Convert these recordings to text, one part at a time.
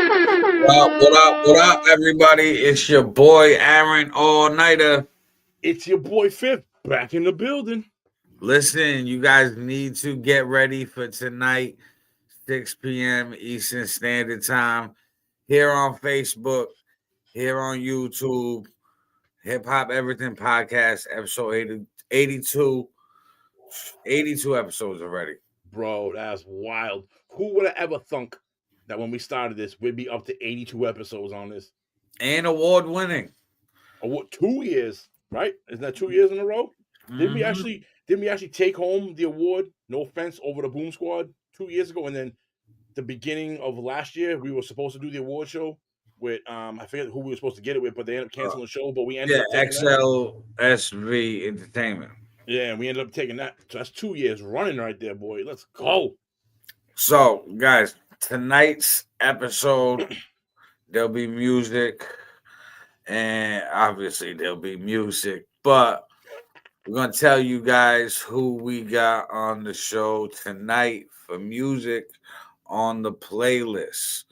What up, everybody? It's your boy Aaron All Nighter. It's your boy Fifth back in the building. Listen, you guys need to get ready for tonight, 6 p.m. Eastern Standard Time, here on Facebook, here on YouTube, Hip Hop Everything Podcast, episode 82. 82 episodes already. Bro, that's wild. Who would have ever thunk that when we started this, we'd be up to 82 episodes on this? And award winning. Or what, 2 years, right? Isn't that 2 years in a row? Didn't we actually take home the award, no offense, over the Boom Squad 2 years ago? And then the beginning of last year, we were supposed to do the award show with I forget who we were supposed to get it with, but they ended up canceling the show. But we ended up taking XLSV Entertainment. Yeah, and we ended up taking that. So that's 2 years running right there, boy. Let's go. So, guys, tonight's episode, there'll be music, and obviously there'll be music, but we're going to tell you guys who we got on the show tonight for music on the playlist.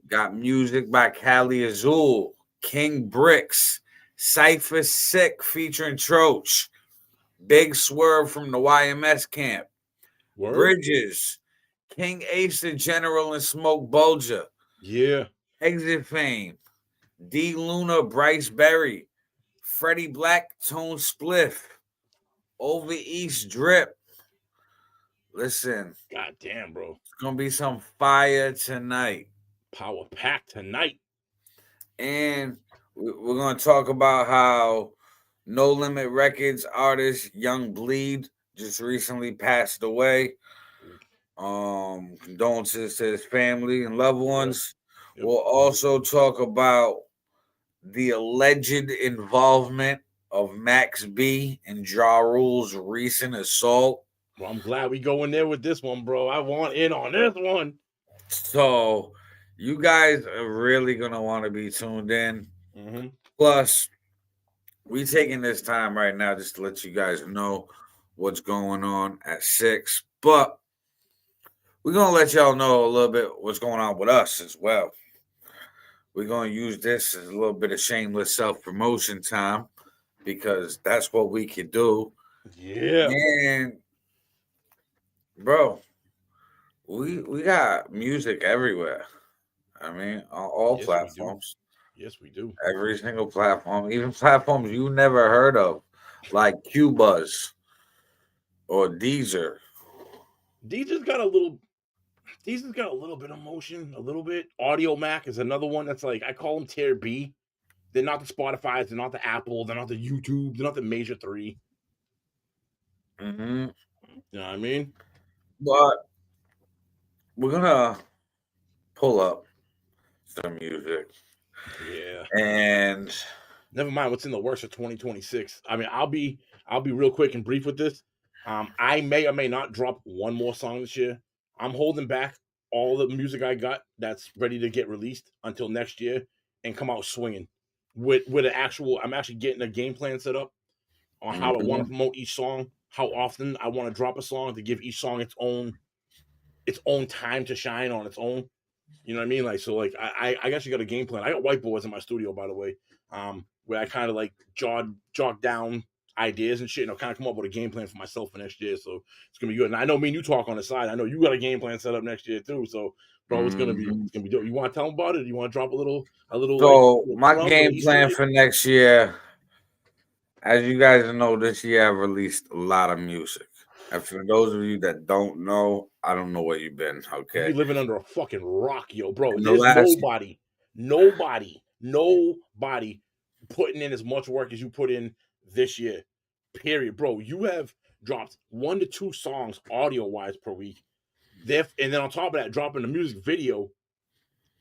Got music by Cali Azul, King Bricks, Cypher Sick featuring Troach, Big Swerve from the YMS camp, Word? Bridges, King Ace the General and Smoke Bulger, Yeah. Exit Fame, D Luna, Bryce Berry, Freddie Black, Tone Spliff, Over East Drip. Listen, God damn, bro. it's gonna be some fire tonight. Power pack tonight. And we're gonna talk about how No Limit Records artist Young Bleed just recently passed away. Condolences to his family and loved ones. Yep. We'll also talk about the alleged involvement of Max B in Ja Rule's recent assault. Well, I'm glad we go in there with this one, bro. I want in on this one. So you guys are really gonna want to be tuned in. Mm-hmm. Plus, we taking this time right now just to let you guys know what's going on at 6. But we're gonna let y'all know a little bit what's going on with us as well. We're gonna use this as a little bit of shameless self-promotion time because that's what we can do. Yeah. And bro, we got music everywhere. I mean, on all Yes, platforms. Yes, we do. Every single platform, even platforms you never heard of, like Qbuzz or Deezer. Deezer's got a little bit of motion, a little bit. Audio Mac is another one that's like, I call them tier B. They're not the Spotify's, they're not the Apple, they're not the YouTube, they're not the major 3. Mm-hmm. You know what I mean? But we're gonna pull up some music. Yeah. And never mind what's in the works for 2026. I mean, I'll be real quick and brief with this. I may or may not drop one more song this year. I'm holding back all the music I got that's ready to get released until next year and come out swinging with an actual. I'm actually getting a game plan set up on how I want to promote each song, how often I want to drop a song to give each song its own time to shine on its own. You know what I mean? Like, so like I actually got a game plan. I got whiteboards in my studio, by the way, where I kind of like jot down ideas and shit, and I'll kind of come up with a game plan for myself for next year. So it's gonna be good. And I know me and you talk on the side. I know you got a game plan set up next year too. So bro, it's gonna be dope. You want to tell them about it? You want to drop a little? So my game plan for next year, as you guys know, this year I've released a lot of music. And for those of you that don't know, I don't know where you've been. Okay, you're living under a fucking rock, yo, bro. There's nobody putting in as much work as you put in this year. Period, bro. You have dropped 1 to 2 songs audio wise per week. And then on top of that, dropping a music video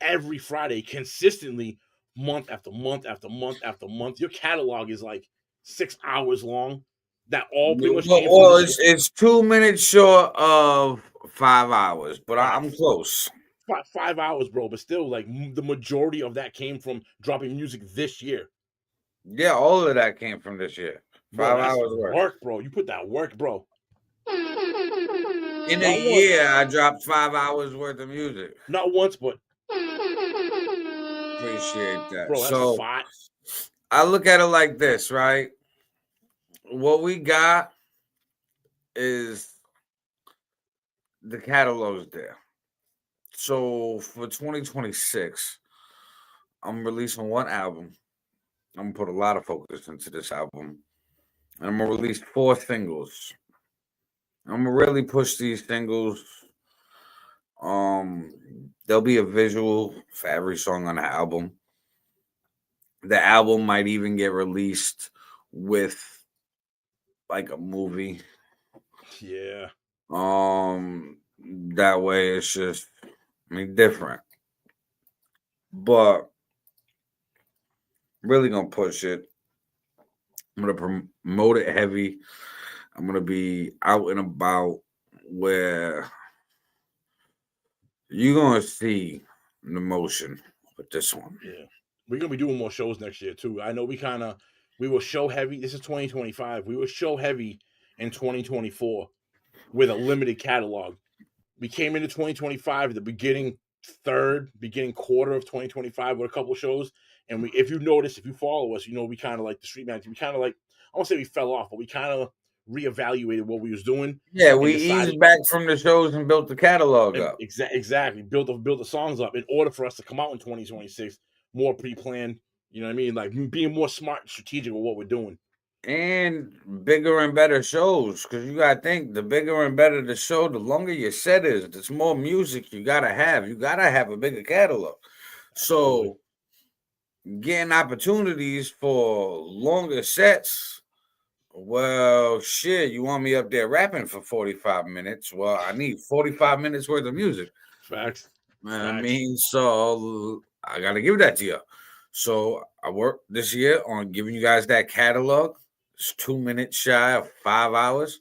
every Friday consistently, month after month after month after month. Your catalog is like 6 hours long. That all pretty much came from it's 2 minutes short of 5 hours, but I'm close. 5 hours, bro, but still, like, the majority of that came from dropping music this year. Yeah, all of that came from this year. 5 hours work, bro. You put that work, bro. In a year, I dropped 5 hours worth of music. Not once, but Appreciate that. Bro, that's So fire. I look at it like this, right? What we got is the catalog's there. So for 2026, I'm releasing one album. I'm gonna put a lot of focus into this album. And I'm gonna release 4 singles. I'm gonna really push these singles. There'll be a visual for every song on the album. The album might even get released with like a movie. Yeah. That way it's just different. But really gonna push it. I'm gonna promote it heavy. I'm gonna be out and about where you're gonna see the motion with this one. Yeah. We're gonna be doing more shows next year too. I know we were show heavy. This is 2025. We were show heavy in 2024 with a limited catalog. We came into 2025 at the beginning quarter of 2025 with a couple shows. And if you notice, if you follow us, we kind of like the Street Magic. We kind of like, I won't say we fell off, but we kind of reevaluated what we was doing. Yeah, we eased back from the shows and built the catalog up. Exactly. Built the songs up in order for us to come out in 2026 more pre-planned. You know what I mean? Like being more smart and strategic with what we're doing. And bigger and better shows, because you gotta think, the bigger and better the show, the longer your set is, there's more music you gotta have. You gotta have a bigger catalog. So getting opportunities for longer sets, well, shit, you want me up there rapping for 45 minutes? Well, I need 45 minutes worth of music. Facts. I mean, so I gotta give that to you. So I worked this year on giving you guys that catalog. It's 2 minutes shy of 5 hours.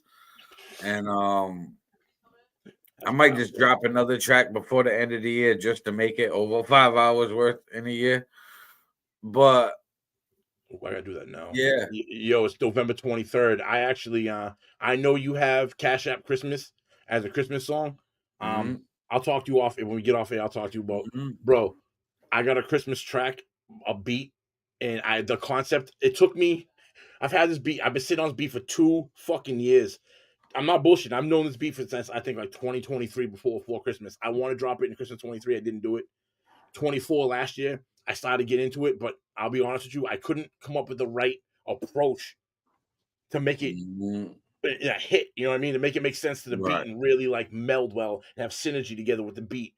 And I might just drop another track before the end of the year just to make it over 5 hours worth in a year. But I gotta do that now. Yeah. Yo, it's November 23rd. I actually I know you have Cash App Christmas as a Christmas song. I'll talk to you off when we get off here. I'll talk to you about bro. I got a Christmas track, a beat, and the concept. It took me. I've had this beat. I've been sitting on this beat for 2 fucking years. I'm not bullshit. I've known this beat since I think like 2023 before Christmas. I want to drop it in Christmas 23. I didn't do it. 24 last year. I started to get into it, but I'll be honest with you, I couldn't come up with the right approach to make it a hit. You know what I mean? To make it make sense to the beat and really like meld well and have synergy together with the beat.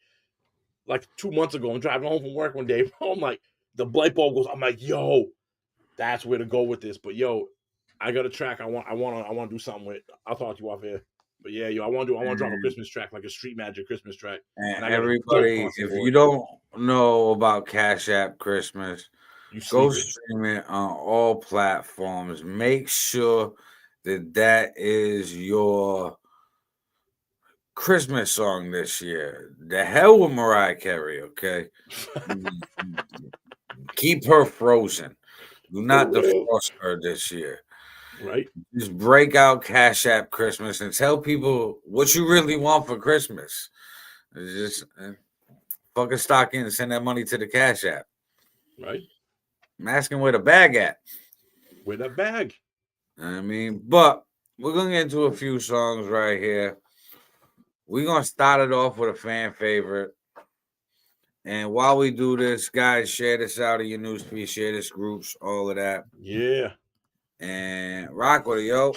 Like 2 months ago, I'm driving home from work one day. I'm like, the light bulb goes. I'm like, yo, that's where to go with this. But yo, I got a track. I want to do something with. I'll talk to you off here. But yeah, yo, I want to drop a Christmas track, like a Street Magic Christmas track. And everybody, if you don't know about Cash App Christmas, go stream it on all platforms. Make sure that is your Christmas song this year. The hell with Mariah Carey, okay? Keep her frozen. Do not defrost her this year. Right. Just break out Cash App Christmas and tell people what you really want for Christmas. Just fucking stock in and send that money to the Cash App. Right. I'm asking where the bag at. Where the bag? I mean, but we're going to get into a few songs right here. We're going to start it off with a fan favorite. And while we do this, guys, share this out of your newsfeed, share this groups, all of that. Yeah. And rock with it, yo.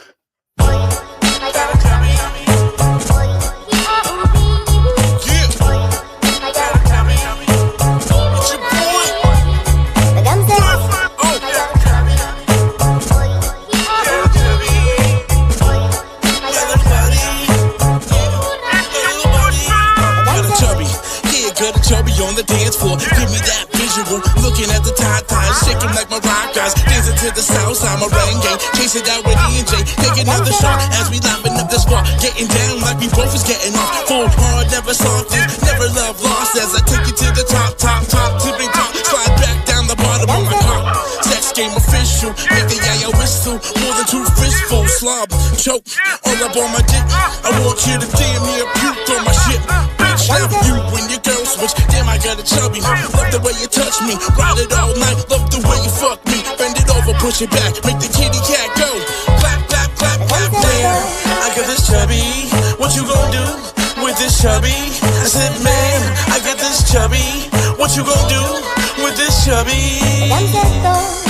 Chubby on the dance floor, give me that visual. Looking at the tie-ties, shaking like my rock guys. Dancing to the south side, my rain gang. Chasing down with E&J, take another shot as we lapping up the spot. Getting down like we both is getting off. Full hard, never soft, never love lost. As I take you to the top, tipping top. Slide back down the bottom of my car. Sex game official, make the yaya whistle. More than 2 fistfuls, slob, choke. All up on my dick, I want you to damn near puke on my shit. Bitch, love you when your girl switch. Damn, I got a chubby. Love the way you touch me, ride it all night. Love the way you fuck me, bend it over, push it back, make the kitty cat go. Clap, clap, clap, clap. Man, I got this chubby. What you gon' do with this chubby? I said, man, I got this chubby. What you gon' do with this chubby? What you gonna do with this chubby? What you gonna do?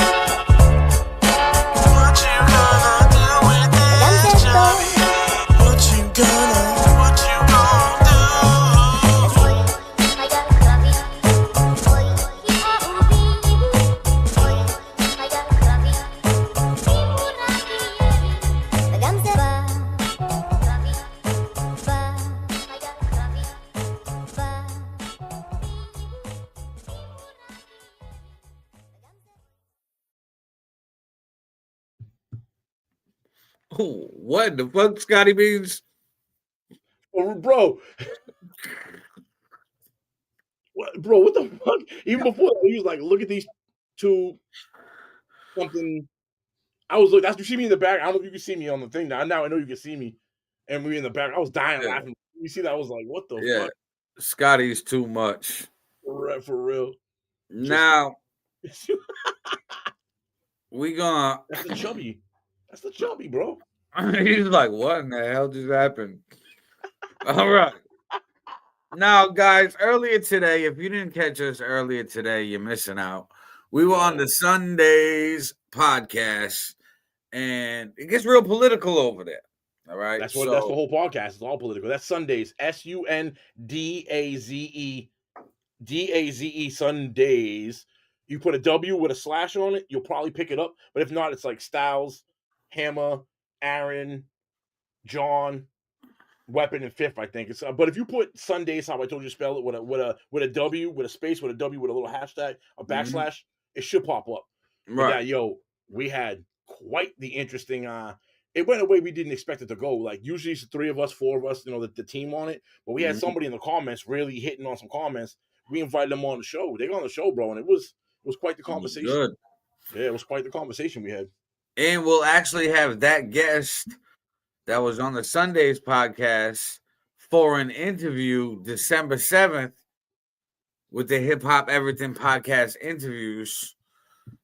Oh, what the fuck, Scotty Beans? Oh, bro. What the fuck? Even before that, he was like, look at these two something. I was like, that's you see me in the back. I don't know if you can see me on the thing now. Now I know you can see me. And we in the back. I was dying laughing. You see that? I was like, what the fuck? Scotty's too much. For real. Now we gonna That's the chubby. That's the chubby, bro. He's like, what in the hell just happened? All right. Now, guys, earlier today, if you didn't catch us earlier today, you're missing out. We were on the Sundays podcast, and it gets real political over there. All right. That's the whole podcast. It's all political. That's Sundays. SUNDAZE Sundays. You put a W with a slash on it, you'll probably pick it up. But if not, it's like Styles, Hammer, Aaron, John, Weapon, and Fifth, I think. It's but if you put Sundays, how I told you to spell it, with a W, with a space, with a W, with a little hashtag, a backslash, it should pop up. Right. Yeah, we had quite the interesting it went a way we didn't expect it to go. Like usually it's 3 of us, 4 of us, the team on it. But we had somebody in the comments really hitting on some comments. We invited them on the show. They got on the show, bro, and it was quite the conversation. Good. Yeah, it was quite the conversation we had. And we'll actually have that guest that was on the Sundays podcast for an interview December 7th with the Hip Hop Everything podcast interviews.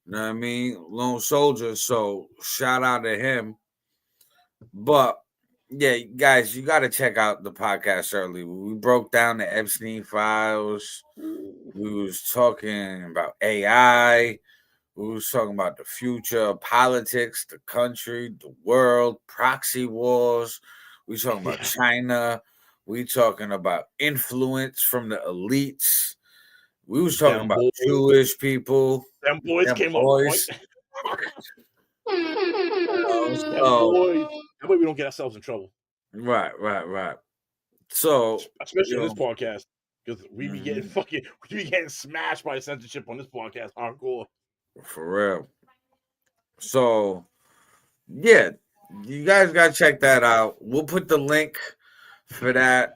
You know what I mean? Lone Soldier. So shout out to him. But yeah, guys, you got to check out the podcast early. We broke down the Epstein files. We was talking about AI. We was talking about the future, politics, the country, the world, proxy wars. We talking about China. We talking about influence from the elites. We was talking about Jewish people. Them boys came up. That way we don't get ourselves in trouble. Right. So especially on this podcast, because we be getting smashed by censorship on this podcast hardcore. For real. So yeah, you guys gotta check that out. We'll put the link for that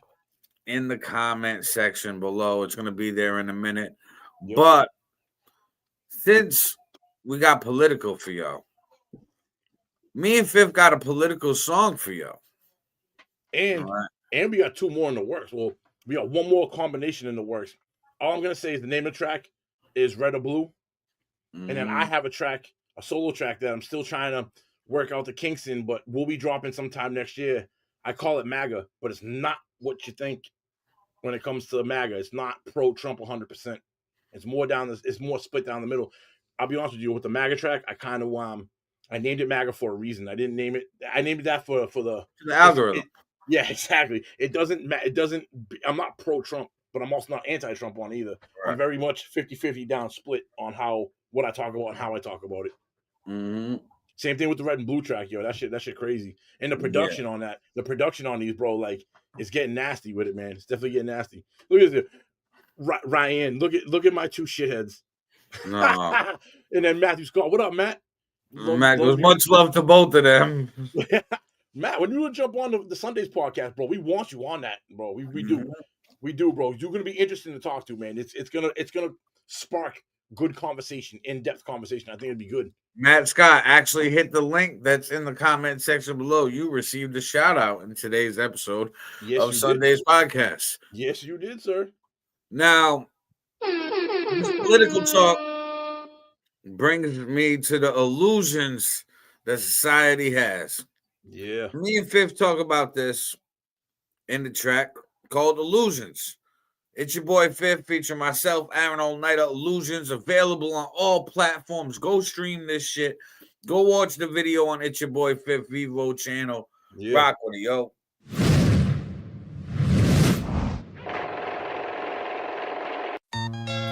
in the comment section below. It's gonna be there in a minute. Yep. But since we got political for y'all, me and Fifth got a political song for y'all. And we got 2 more in the works. Well, we got 1 more combination in the works. All I'm gonna say is the name of the track is Red or Blue. And then I have a solo track that I'm still trying to work out the kinks in, but we'll be dropping sometime next year. I call it MAGA, but it's not what you think when it comes to MAGA. It's not pro-Trump 100%. It's more split down the middle. I'll be honest with you, with the MAGA track, I kind of I named it MAGA for a reason. I didn't name it. I named it that for the algorithm. Yeah, exactly. It doesn't. I'm not pro-Trump, but I'm also not anti-Trump on either. Right. I'm very much 50-50 down split on what I talk about and how I talk about it. Mm-hmm. Same thing with the Red and Blue track, yo. That shit crazy. And the production on that, the production on these, bro, like it's getting nasty with it, man. It's definitely getting nasty. Look at this, Ryan. Look at my 2 shitheads. No. And then Matthew Scott. What up, Matt? Matt, there's much love to both of them. Matt, when you jump on the Sundays podcast, bro, we want you on that, bro. We do, bro. You're gonna be interesting to talk to, man. It's gonna spark good conversation, in-depth conversation. I think it'd be good. Matt Scott, actually hit the link that's in the comment section below. You received a shout out in today's episode of Sunday's podcast. Yes, you did, sir. Now, This political talk brings me to the illusions that society has. Yeah. Me and Fifth talk about this in the track called Illusions. It's your boy Fifth featuring myself, Aaron All-Nighter. Illusions available on all platforms. Go stream this shit. Go watch the video on It's Your Boy Fifth Vivo channel. Yeah. Rock with it, yo.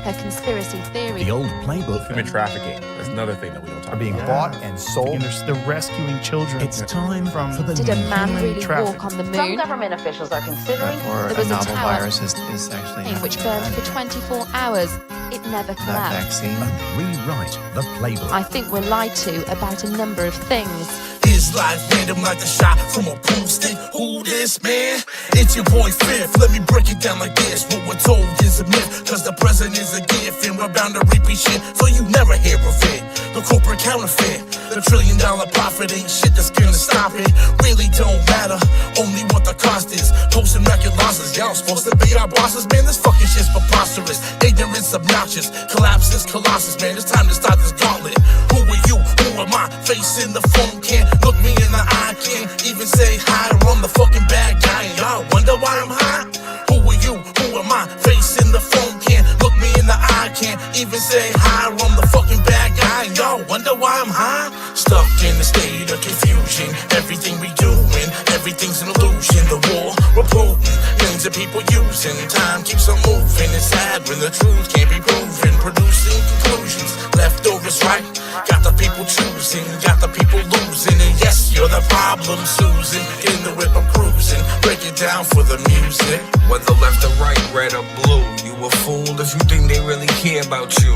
Her conspiracy theory. The old playbook. Human trafficking. That's another thing that we don't talk Are being about. bought and sold. They're rescuing children. It's time from for the Did a man human really traffic. walk on the Some moon? government officials are considering Or There a was a novel tower virus is actually which burned for 24 hours. It never that collapsed. vaccine. rewrite the playbook. I think we're lied to about a number of things. His life random like a shot from a pool stick. Who this, man? It's your boy Fifth. Let me break it down like this. What we're told is a myth, cause the present is a gift, and we're bound to repeat shit, so you never hear of it. The corporate counterfeit, the $1 trillion profit ain't shit that's gonna stop it. Really don't matter, only what the cost is. Posting record losses, y'all supposed to be our bosses, man. This fucking shit's preposterous. Ignorance obnoxious, collapse is colossus, man. It's time to start this gauntlet. Who are you? Who am I? Facing the phone, can't look me in the eye, can't even say hi, or I'm the fucking bad guy. And y'all wonder why I'm high? Who are you? Who am I? Facing the phone, can't look me in the eye, can't even say hi, or I'm the fucking bad guy. And y'all wonder why I'm high? Stuck in a state of confusion. Everything we doing, everything's an illusion. The war, we're Putin, millions of people using. Time keeps on moving. It's sad when the truth can't be proven. Producing conclusions, leftovers right. Got the people choosing, got the people losing. And yes, you're the problem, Susan. In the whip, I'm cruising. Break it down for the music. Whether left or right, red or blue, you a fool if you think they really care about you.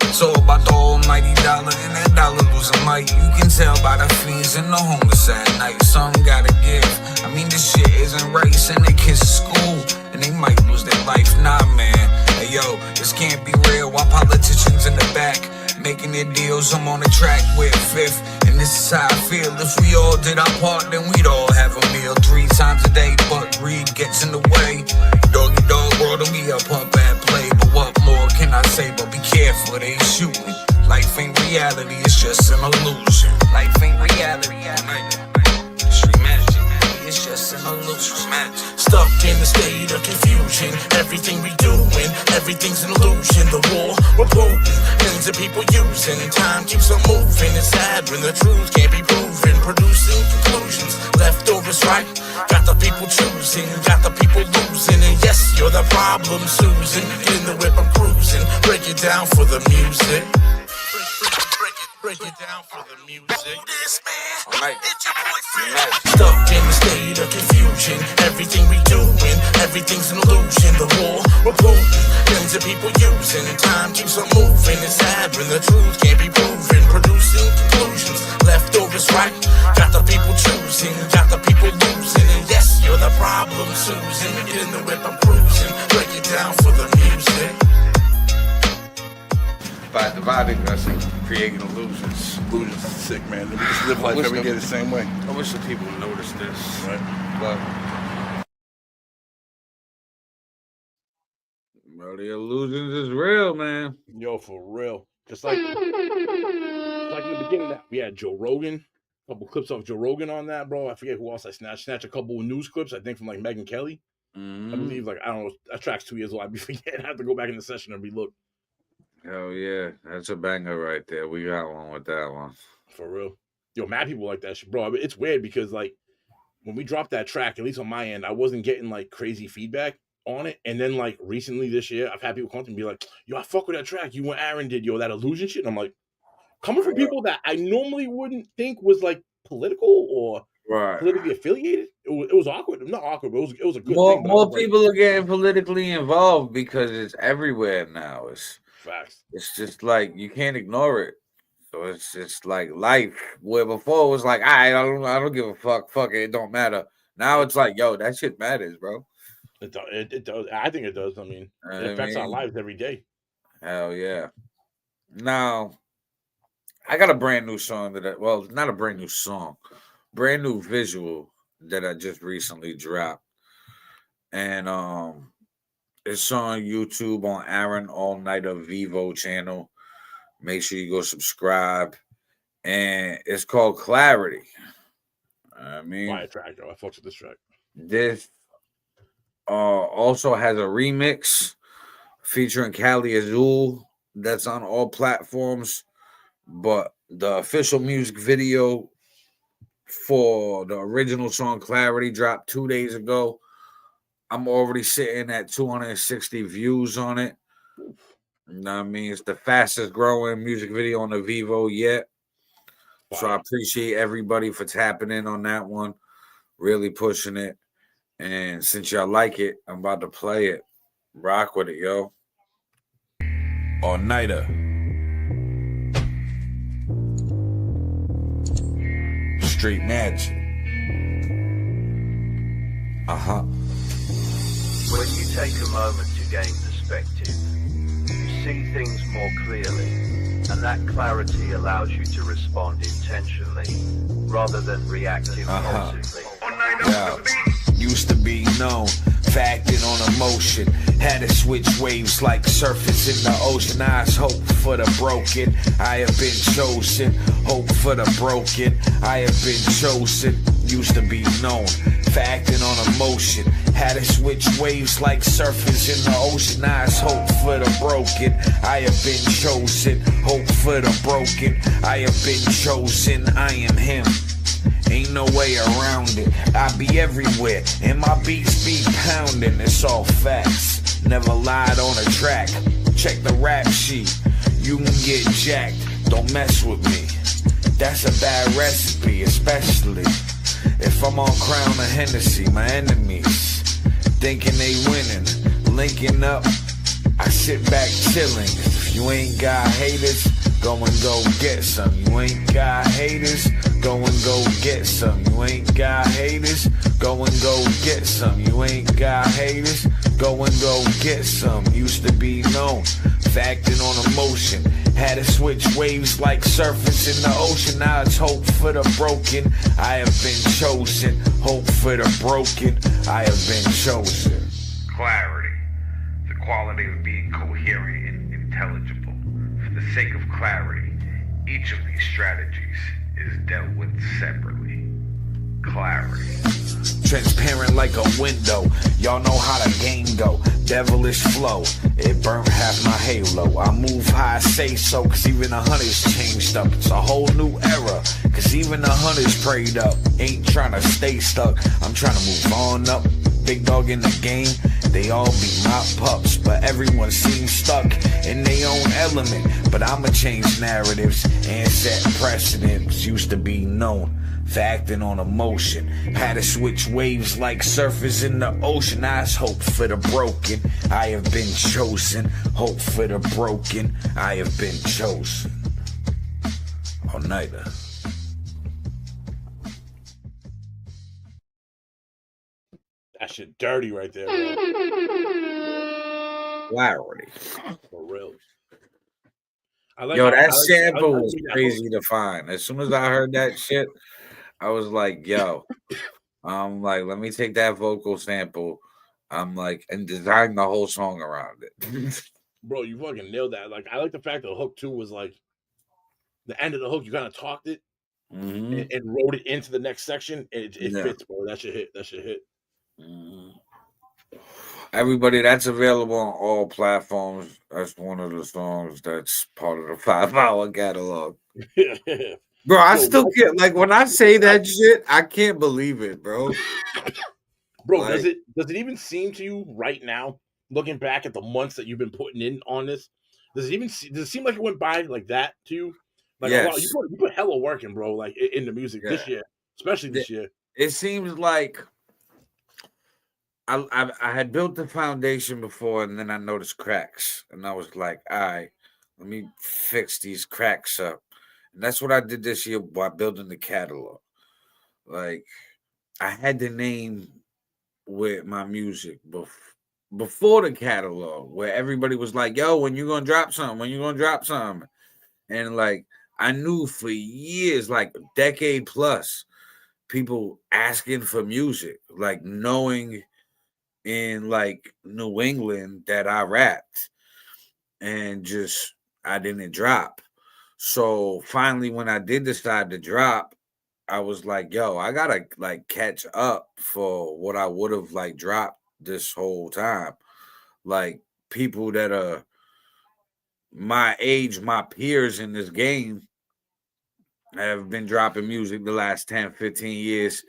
It's all about the almighty dollar, and that dollar losing might. You can tell by the fiends and the homeless at night. Some gotta give. I mean, this shit isn't right. Send their kids to school, and they might lose their life. Nah, man. Hey, yo, this can't be real. While politicians in the back making their deals, I'm on the track with Fifth, and this is how I feel. If we all did our part, then we'd all have a meal 3 times a day, but greed gets in the way. Doggy dog world, and we up bad play. But what more can I say? But be careful, they shooting. Life ain't reality, it's just an illusion. Life ain't reality, street magic. It's just an illusion, magic. Stuck in a state of confusion. Everything we doing, everything's an illusion. The war, we're Putin, millions of people using. Time keeps on moving. It's sad when the truth can't be proven. Producing conclusions, leftovers right. Got the people choosing, got the people losing. And yes, you're the problem, Susan. In the whip, I'm cruising. Break it down for the music. Break it down for the music. This man, it's your boy Fifth. Stuck in a state of confusion. Everything we doing, everything's an illusion. The war, we're Putin, millions of people using. Time keeps on moving. It's sad when the truth can't be proven. Producing conclusions, leftovers right. Got the people choosing, got the people losing. And yes, you're the problem, Susan. In the whip, I'm cruising. Break it down for the music. By dividing us and creating illusions. Illusions is sick, man. We just live life every day the same way. I wish the people noticed this. Right. But bro, the illusions is real, man. Yo, for real. Just like in the beginning, that we had Joe Rogan, a couple clips of Joe Rogan on that, bro. I forget who else I snatched a couple of news clips, I think from like Megyn Kelly. I believe, like, I don't know, that track's 2 years old. I'd be forgetting. I have to go back in the session and relook. Hell yeah, that's a banger right there. We got one with that one. For real. Yo, mad people like that shit, bro. I mean, it's weird because, like, when we dropped that track, at least on my end, I wasn't getting, like, crazy feedback on it. And then, like, recently this year, I've had people come to me and be like, yo, I fuck with that track you and Aaron did, yo, that illusion shit. And I'm like, coming from people that I normally wouldn't think was, like, political or politically affiliated, it was awkward. Not awkward, but it was a good thing. More people are getting politically involved because it's everywhere now. It's just like you can't ignore it. So it's just like life. Where before it was like, I don't give a fuck. Fuck it, it don't matter. Now it's like, yo, that shit matters, bro. It does. I think it does. I mean, it affects our lives every day. Hell yeah. Now, I got a brand new song not a brand new song, brand new visual that I just recently dropped. And It's on YouTube on Aaron All Nighter Vivo channel. Make sure you go subscribe. And it's called Clarity. I mean, Fire track, though. I fucked with this track. this also has a remix featuring Cali Azul that's on all platforms. But the official music video for the original song Clarity dropped 2 days ago. I'm already sitting at 260 views on it. You know what I mean? It's the fastest growing music video on the Vivo yet. So I appreciate everybody for tapping in on that one. Really pushing it. And since y'all like it, I'm about to play it. Rock with it, yo. All Nighter. Street Magic. When you take a moment to gain perspective, you see things more clearly, and that clarity allows you to respond intentionally rather than react impulsively. Yeah. Used to be known, facted on emotion. Had to switch waves like surface in the ocean. Eyes hope for the broken. I have been chosen. Hope for the broken. I have been chosen. Used to be known, facting on emotion. Had to switch waves like surface in the ocean. Eyes hope for the broken. I have been chosen. Hope for the broken. I have been chosen. I am him. Ain't no way around it. I be everywhere, and my beats be pounding. It's all facts. Never lied on a track. Check the rap sheet. You can get jacked. Don't mess with me. That's a bad recipe, especially if I'm on Crown or Hennessy. My enemies thinking they winning, linking up. I sit back chilling. If you ain't got haters, go and go get some. You ain't got haters, go and go get some. You ain't got haters, go and go get some. You ain't got haters, go and go get some. Used to be known, facting on emotion. Had to switch waves like surface in the ocean. Now it's hope for the broken. I have been chosen. Hope for the broken. I have been chosen. Clarity. The quality of being coherent and intelligible. For the sake of clarity, each of these strategies is dealt with separately. Clarity. Transparent like a window. Y'all know how the game go. Devilish flow. It burnt half my halo. I move how I say so, cause even the hunters changed up. It's a whole new era, cause even the hunters prayed up. Ain't trying to stay stuck, I'm trying to move on up. Big dog in the game, they all be my pups, but everyone seems stuck in their own element. But I'ma change narratives and set precedents. Used to be known, facting on emotion. Had to switch waves like surface in the ocean. Eyes hope for the broken. I have been chosen. Hope for the broken. I have been chosen. All Nighter. That shit dirty right there, bro. Clarity. For real. Yo, that sample was crazy to find. As soon as I heard that shit, I was like, yo, I'm like, let me take that vocal sample. I'm like, and design the whole song around it. Bro, you fucking nailed that. Like, I like the fact that the hook too was like the end of the hook, you kind of talked it and wrote it into the next section. It fits, bro. That should hit. That should hit. Everybody, that's available on all platforms. That's one of the songs that's part of the 5-hour catalog. Bro, I still get like when I say that shit, I can't believe it, bro. Bro, like, does it even seem to you right now, looking back at the months that you've been putting in on this? Does it seem like it went by like that to you? Like yes. A lot, you put hella work in, bro. Like in the music this year, especially this year. It seems like I had built the foundation before, and then I noticed cracks, and I was like, all right, let me fix these cracks up. And that's what I did this year by building the catalog. Like, I had the name with my music before the catalog, where everybody was like, yo, when you gonna drop something? When you gonna drop something? And like, I knew for years, like a decade plus, people asking for music, like knowing in like New England that I rapped, and just I didn't drop. So finally, when I did decide to drop, I was like, yo, I gotta like catch up for what I would have like dropped this whole time. Like people that are my age, my peers in this game have been dropping music the last 10, 15 years.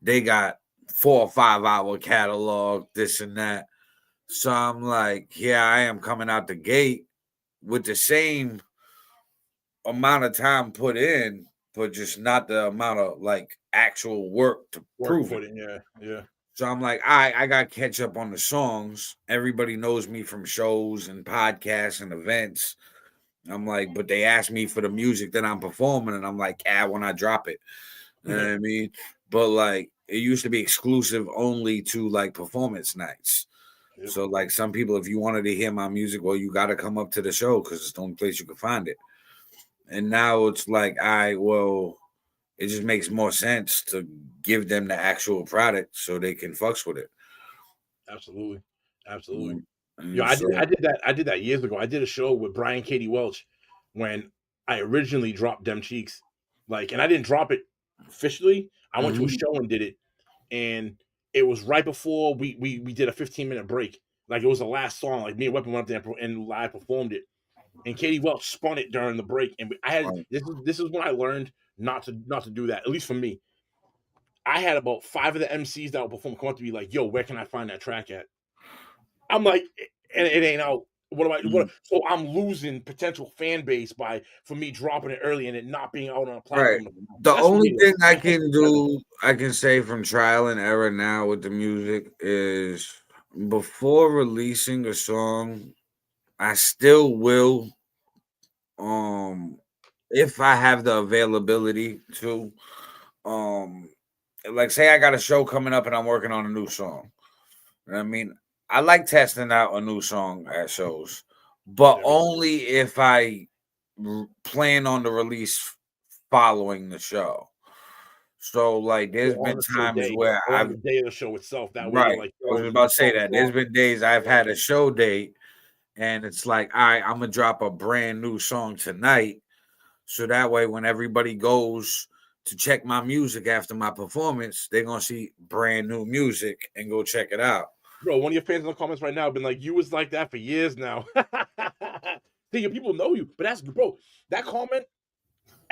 They got 4 or 5 hour catalog, this and that. So I'm like, here I am coming out the gate with the same amount of time put in, but just not the amount of like actual work to prove it. Yeah. So I'm like, I got to catch up on the songs. Everybody knows me from shows and podcasts and events. I'm like, but they ask me for the music that I'm performing, and I'm like, when I drop it. You know what I mean? But like, it used to be exclusive only to like performance nights. Yep. So like some people, if you wanted to hear my music, well, you got to come up to the show because it's the only place you can find it. And now it's like, it just makes more sense to give them the actual product so they can fucks with it. Absolutely. Mm-hmm. Yeah, I did that years ago. I did a show with Brian Katie Welch when I originally dropped Dem Cheeks. Like, and I didn't drop it officially. I went to a show and did it. And it was right before we did a 15-minute break. Like, it was the last song. Like, me and Weapon went up there and live performed it. And Katie Welch spun it during the break. And I had this is when I learned not to do that, at least for me. I had about 5 of the MCs that would perform come up to me like, yo, where can I find that track at? I'm like, and it ain't out. So I'm losing potential fan base for me dropping it early and it not being out on a platform. Right. The only thing I can do, I can say from trial and error now with the music is before releasing a song, I still will, if I have the availability to, like say I got a show coming up and I'm working on a new song. You know what I mean? I like testing out a new song at shows, but only if I plan on the release following the show. So, like, there's been times where I've the day of the show itself. That right. Like, I was about to say that. There's been days I've had a show date, and it's like, all right, I'm gonna drop a brand new song tonight, so that way when everybody goes to check my music after my performance, they're gonna see brand new music and go check it out. Bro, one of your fans in the comments right now have been like, you was like that for years now. See, your people know you. But that comment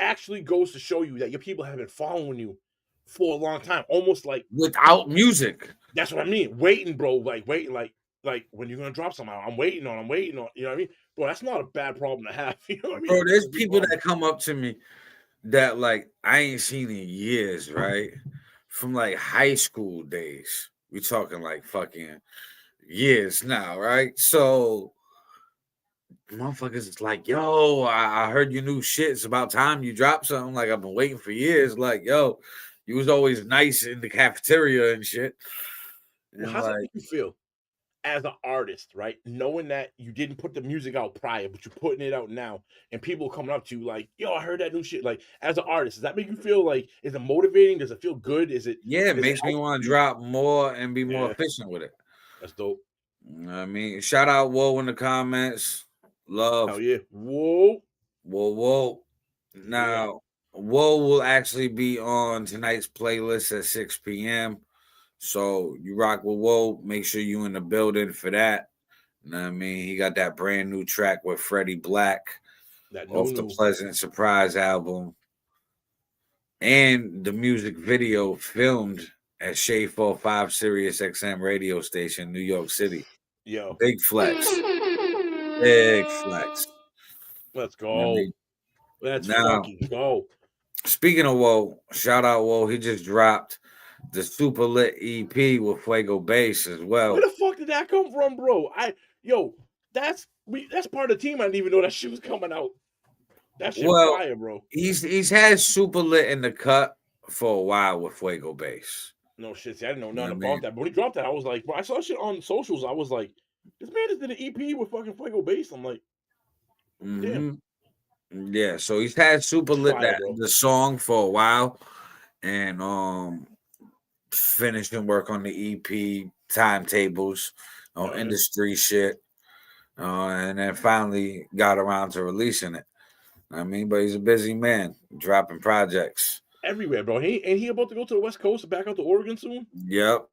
actually goes to show you that your people have been following you for a long time. Almost like without music. That's what I mean. Waiting, bro. Like waiting, like when you're gonna drop something. I'm waiting on. You know what I mean? Bro, that's not a bad problem to have. You know what I mean? Bro, there's people that come up to me that like I ain't seen in years, right? From like high school days. We talking like fucking years now, right? So motherfuckers is like, yo, I heard your new shit. It's about time you drop something. Like I've been waiting for years. Like, yo, you was always nice in the cafeteria and shit. Well, how's that make you feel as an artist, right? Knowing that you didn't put the music out prior, but you're putting it out now, and people coming up to you like, yo, I heard that new shit. Like, as an artist, does that make you feel like, is it motivating? Does it feel good? It makes me want to drop more and be more efficient with it. That's dope. You know what I mean? Shout out Whoa in the comments. Love. Hell yeah. Whoa. Now, Whoa will actually be on tonight's playlist at 6 p.m. So you rock with Whoa. Make sure you in the building for that. You know what I mean? He got that brand new track with Freddie Black off the Pleasant Surprise album. And the music video filmed at Shea 45 Sirius XM radio station, New York City. Yo. Big flex. Big flex. Let's go. Let's fucking go. Speaking of Whoa, shout out Whoa. He just dropped the super lit EP with Fuego Bass as well. Where the fuck did that come from, bro? That's part of the team. I didn't even know that shit was coming out. That shit fire, bro. He's had super lit in the cut for a while with Fuego Bass. No shit. See, I didn't know nothing about that. But when he dropped that, I was like, bro, I saw shit on socials. I was like, this man just did an EP with fucking Fuego Bass. I'm like, damn. Yeah, so he's had super lit the song for a while, and finishing work on the EP timetables on industry shit, and then finally got around to releasing it. I mean, but he's a busy man, dropping projects everywhere, bro. Ain't he about to go to the West Coast, back out to Oregon soon? Yep.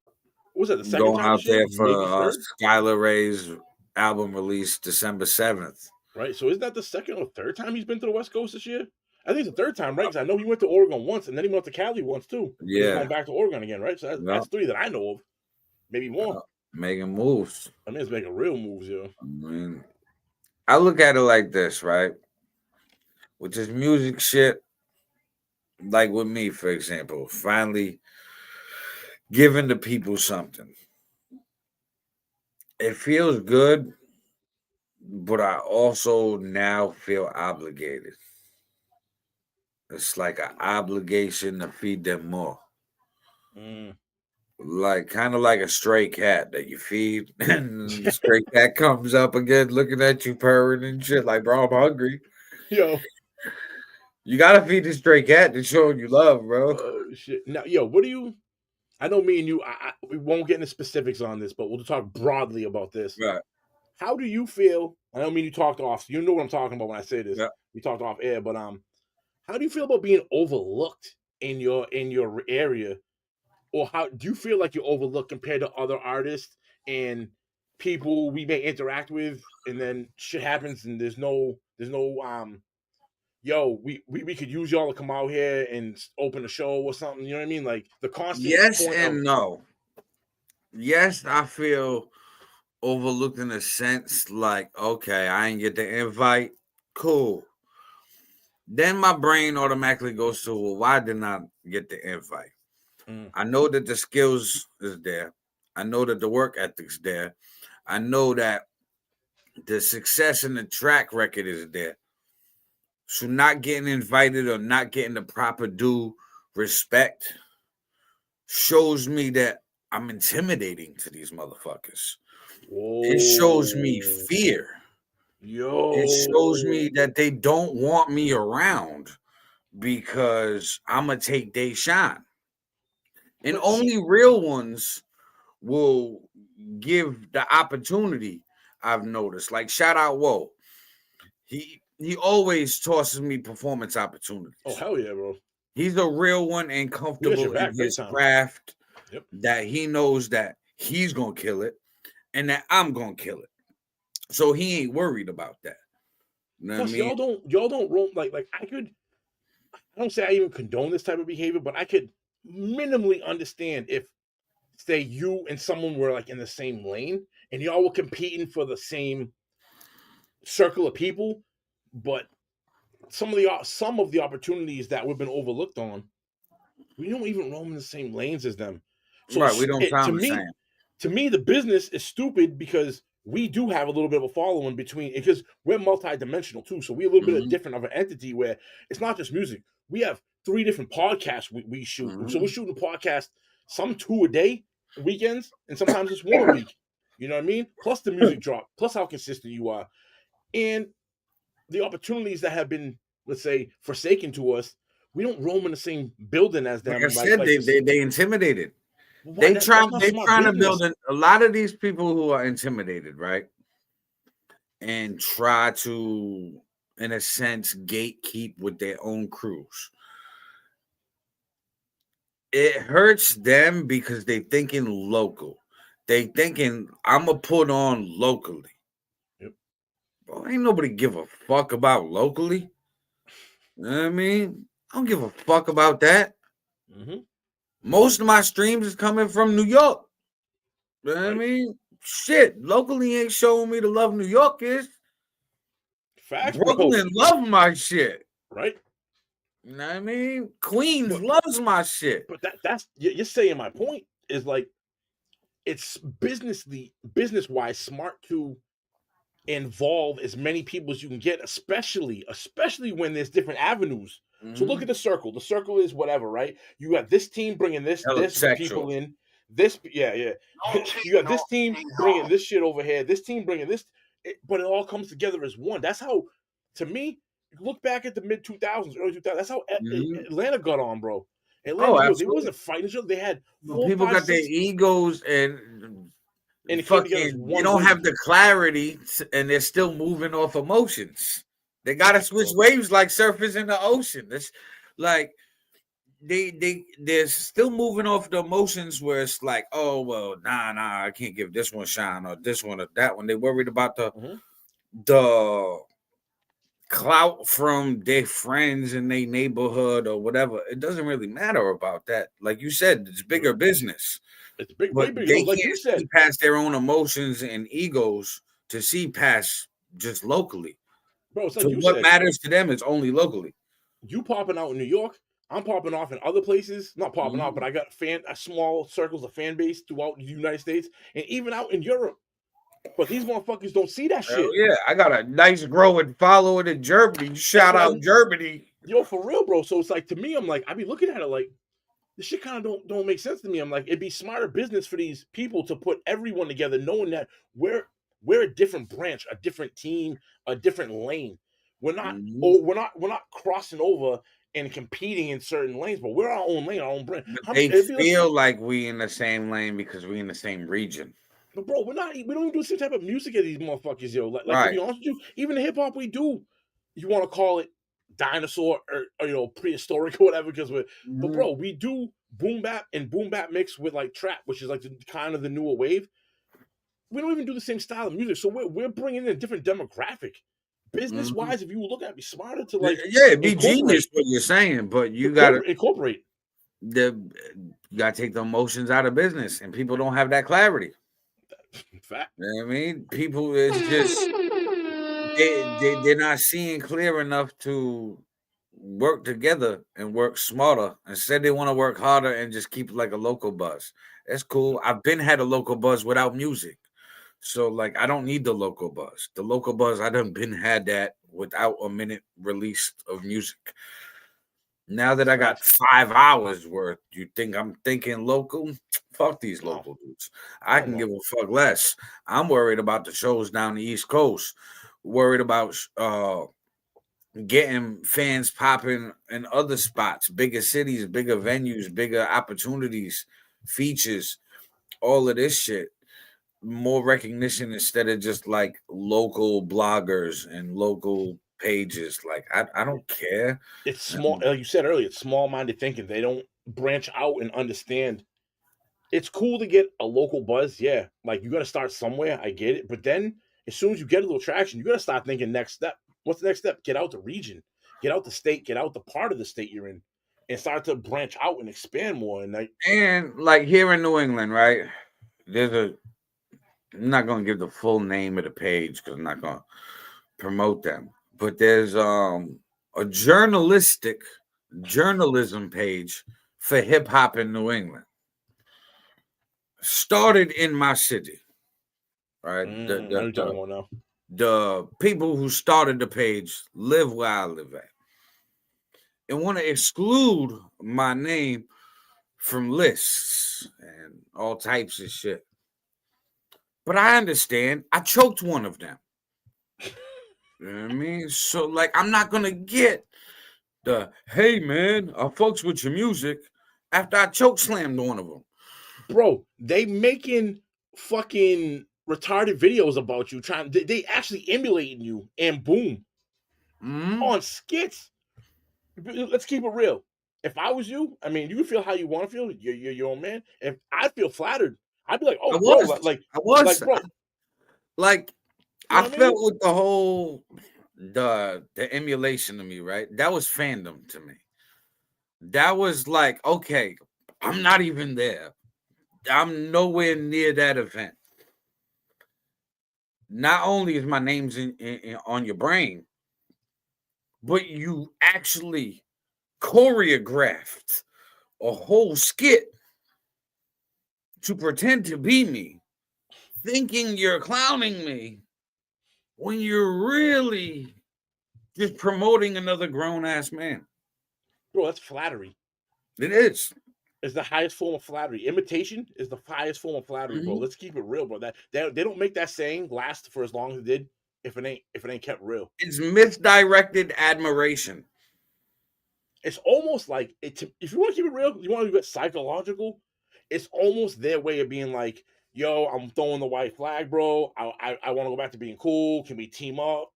What was that, the second Going time out there for Maybe Skylar Ray's album release December 7th. Right. So is that the second or third time he's been to the West Coast this year? I think it's the third time, right? Because I know he went to Oregon once, and then he went to Cali once too. Yeah. He's going back to Oregon again, right? So that's 3 that I know of. Maybe more. Making moves. I mean, it's making real moves, yo. I mean, I look at it like this, right? With this music shit, like with me, for example, finally giving the people something. It feels good, but I also now feel obligated. It's like an obligation to feed them more. Like kind of like a stray cat that you feed, and the stray cat comes up again looking at you purring and shit like, bro, I'm hungry. Yo. You gotta feed the stray cat to show you love, bro. Oh shit. Now, yo, what do you I know me and you, we won't get into specifics on this, but we'll talk broadly about this. Right. How do you feel? I know me and you talked off. You know what I'm talking about when I say this. Yeah. We talked off air, but how do you feel about being overlooked in your area? Or how do you feel like you're overlooked compared to other artists and people we may interact with, and then shit happens and there's no yo, we could use y'all to come out here and open a show or something. You know what I mean? Like the constant. Yes and no. Yes, I feel overlooked in a sense, like, okay, I ain't get the invite. Cool. Then my brain automatically goes to, well, why didn't I get the invite? I know that the skills is there. I know that the work ethic's there. I know that the success and the track record is there. So not getting invited or not getting the proper due respect shows me that I'm intimidating to these motherfuckers. Whoa. It shows me fear. Yo. It shows me that they don't want me around because I'm going to take their shine. And only real ones will give the opportunity, I've noticed. Like, shout out Whoa. He always tosses me performance opportunities. Oh, hell yeah, bro. He's a real one and comfortable in his craft. Yep. That he knows that he's going to kill it and that I'm going to kill it. So he ain't worried about that. You know Plus, what I mean? y'all don't roll like I don't say I even condone this type of behavior, but I could minimally understand if, say, you and someone were like in the same lane and y'all were competing for the same circle of people, but some of the opportunities that we've been overlooked on, we don't even roam in the same lanes as them. So right, we don't sound the same. To me, the business is stupid because we do have a little bit of a following because we're multidimensional too. So we're a little bit different of an entity where it's not just music. We have 3 different podcasts we shoot. So we're shooting a podcast, some 2 a day, weekends, and sometimes it's 1 a week. You know what I mean? Plus the music drop, plus how consistent you are. And the opportunities that have been, let's say, forsaken to us, we don't roam in the same building as them. Like I said, they intimidated. Well, They trying to business. build a lot of these people who are intimidated, right? And try to, in a sense, gatekeep with their own crews. It hurts them because they thinking local. They thinking, I'm going to put on locally. Yep. Bro, ain't nobody give a fuck about locally. You know what I mean? I don't give a fuck about that. Most of my streams is coming from New York. You know what I mean? Shit, locally ain't showing me the love New York is. Facts, Brooklyn love my shit. Right? You know what I mean? Queens loves my shit. But that's you're saying my point is like it's business-wise smart to involve as many people as you can get, especially people when there's different avenues. So look at the circle. The circle is whatever, right? You got this team bringing this people in. You got this team bringing this shit over here. This team bringing this, but it all comes together as one. That's how, to me, look back at the mid 2000s, early 2000s. That's how Atlanta got on, bro. Atlanta, they wasn't fighting each other. They had people got their egos and And it came together as fucking, one you don't wave. have the clarity, and they're still moving off emotions. They gotta switch waves like surfers in the ocean. It's like they're still moving off the emotions where it's like, oh well, nah, I can't give this one shine or this one or that one. They worried about the clout from their friends in their neighborhood or whatever. It doesn't really matter about that. Like you said, it's bigger business. It's big, But way bigger. they Like can't you said, see past their own emotions and egos to see past just locally. bro. It's like So you what said. matters to them is only locally. You popping out in New York, I'm popping off in other places. Not popping out, but I got small circles of fan base throughout the United States and even out in Europe. But these motherfuckers don't see that shit. Hell yeah, I got a nice growing following in Germany. Shout out Germany. Yo, for real, bro. So it's like, to me, I'm like, I be looking at it like, this shit kind of don't make sense to me. I'm like, it'd be smarter business for these people to put everyone together, knowing that we're a different branch, a different team, a different lane. We're not we're not crossing over and competing in certain lanes, but we're our own lane, our own brand. They feel like we in the same lane because we in the same region. But bro, we don't even do the same type of music as these motherfuckers, yo. Like Right. to be honest with you, even the hip hop we do, you want to call it dinosaur or prehistoric or whatever, because but bro, we do boom bap and boom bap mix with like trap, which is like kind of the newer wave. We don't even do the same style of music, so we're bringing in a different demographic. Business wise, if you look at it, be smarter to like be genius what you're saying, but you gotta incorporate. You gotta take the emotions out of business, and people don't have that clarity. Fact. You know what I mean? People, it's just they're not seeing clear enough to work together and work smarter. Instead, they want to work harder and just keep like a local buzz. That's cool. I've been had a local buzz without music. So like I don't need the local buzz. The local buzz, I done been had that without a minute release of music. Now that I got 5 hours worth, you think I'm thinking local? Fuck these local dudes. I can give a fuck less. I'm worried about the shows down the East Coast. Worried about getting fans popping in other spots, bigger cities, bigger venues, bigger opportunities, features, all of this shit. More recognition instead of just like local bloggers and local pages. Like I don't care. It's small, like you said earlier, it's small-minded thinking. They don't branch out and understand. It's cool to get a local buzz, yeah. Like you got to start somewhere. I get it, but then as soon as you get a little traction, you got to start thinking next step. What's the next step? Get out the region, get out the state, get out the part of the state you're in, and start to branch out and expand more. And like here in New England, right? I'm not going to give the full name of the page because I'm not going to promote them. But there's a journalism page for hip hop in New England. Started in my city, right? The people who started the page live where I live at and want to exclude my name from lists and all types of shit. But I understand. I choked one of them. You know what I mean? So, like, I'm not going to get the, hey, man, I fucks with your music after I choke slammed one of them. Bro, they making fucking retarded videos about you. They actually emulating you and boom. On skits. Let's keep it real. If I was you, I mean, you can feel how you want to feel. You're your own man. If I feel flattered, I'd be like, oh, I felt with the whole the emulation of me, right? That was fandom to me. That was like, okay, I'm not even there. I'm nowhere near that event. Not only is my name's on your brain, but you actually choreographed a whole skit to pretend to be me, thinking you're clowning me when you're really just promoting another grown-ass man. Bro, that's flattery. It is. It's the highest form of flattery. Imitation is the highest form of flattery, bro. Let's keep it real, bro. That they don't make that saying last for as long as it did if it ain't kept real. It's misdirected admiration. It's almost like if you want to keep it real, you want to get psychological. It's almost their way of being like, yo, I'm throwing the white flag, bro. I want to go back to being cool. Can we team up?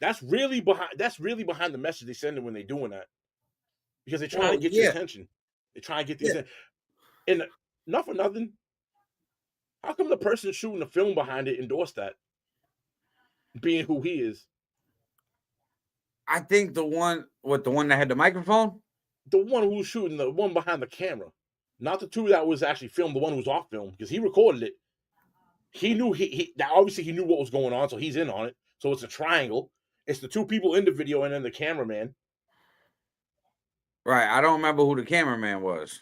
That's really behind the message they send when they're doing that. Because they're trying to get your attention. They're trying to get the attention. And not for nothing. How come the person shooting the film behind it endorsed that? Being who he is. I think the one that had the microphone? The one who was shooting, the one behind the camera. Not the two that was actually filmed, the one who was off film, because he recorded it. He knew obviously he knew what was going on, so he's in on it. So it's a triangle. It's the two people in the video and then the cameraman. Right. I don't remember who the cameraman was.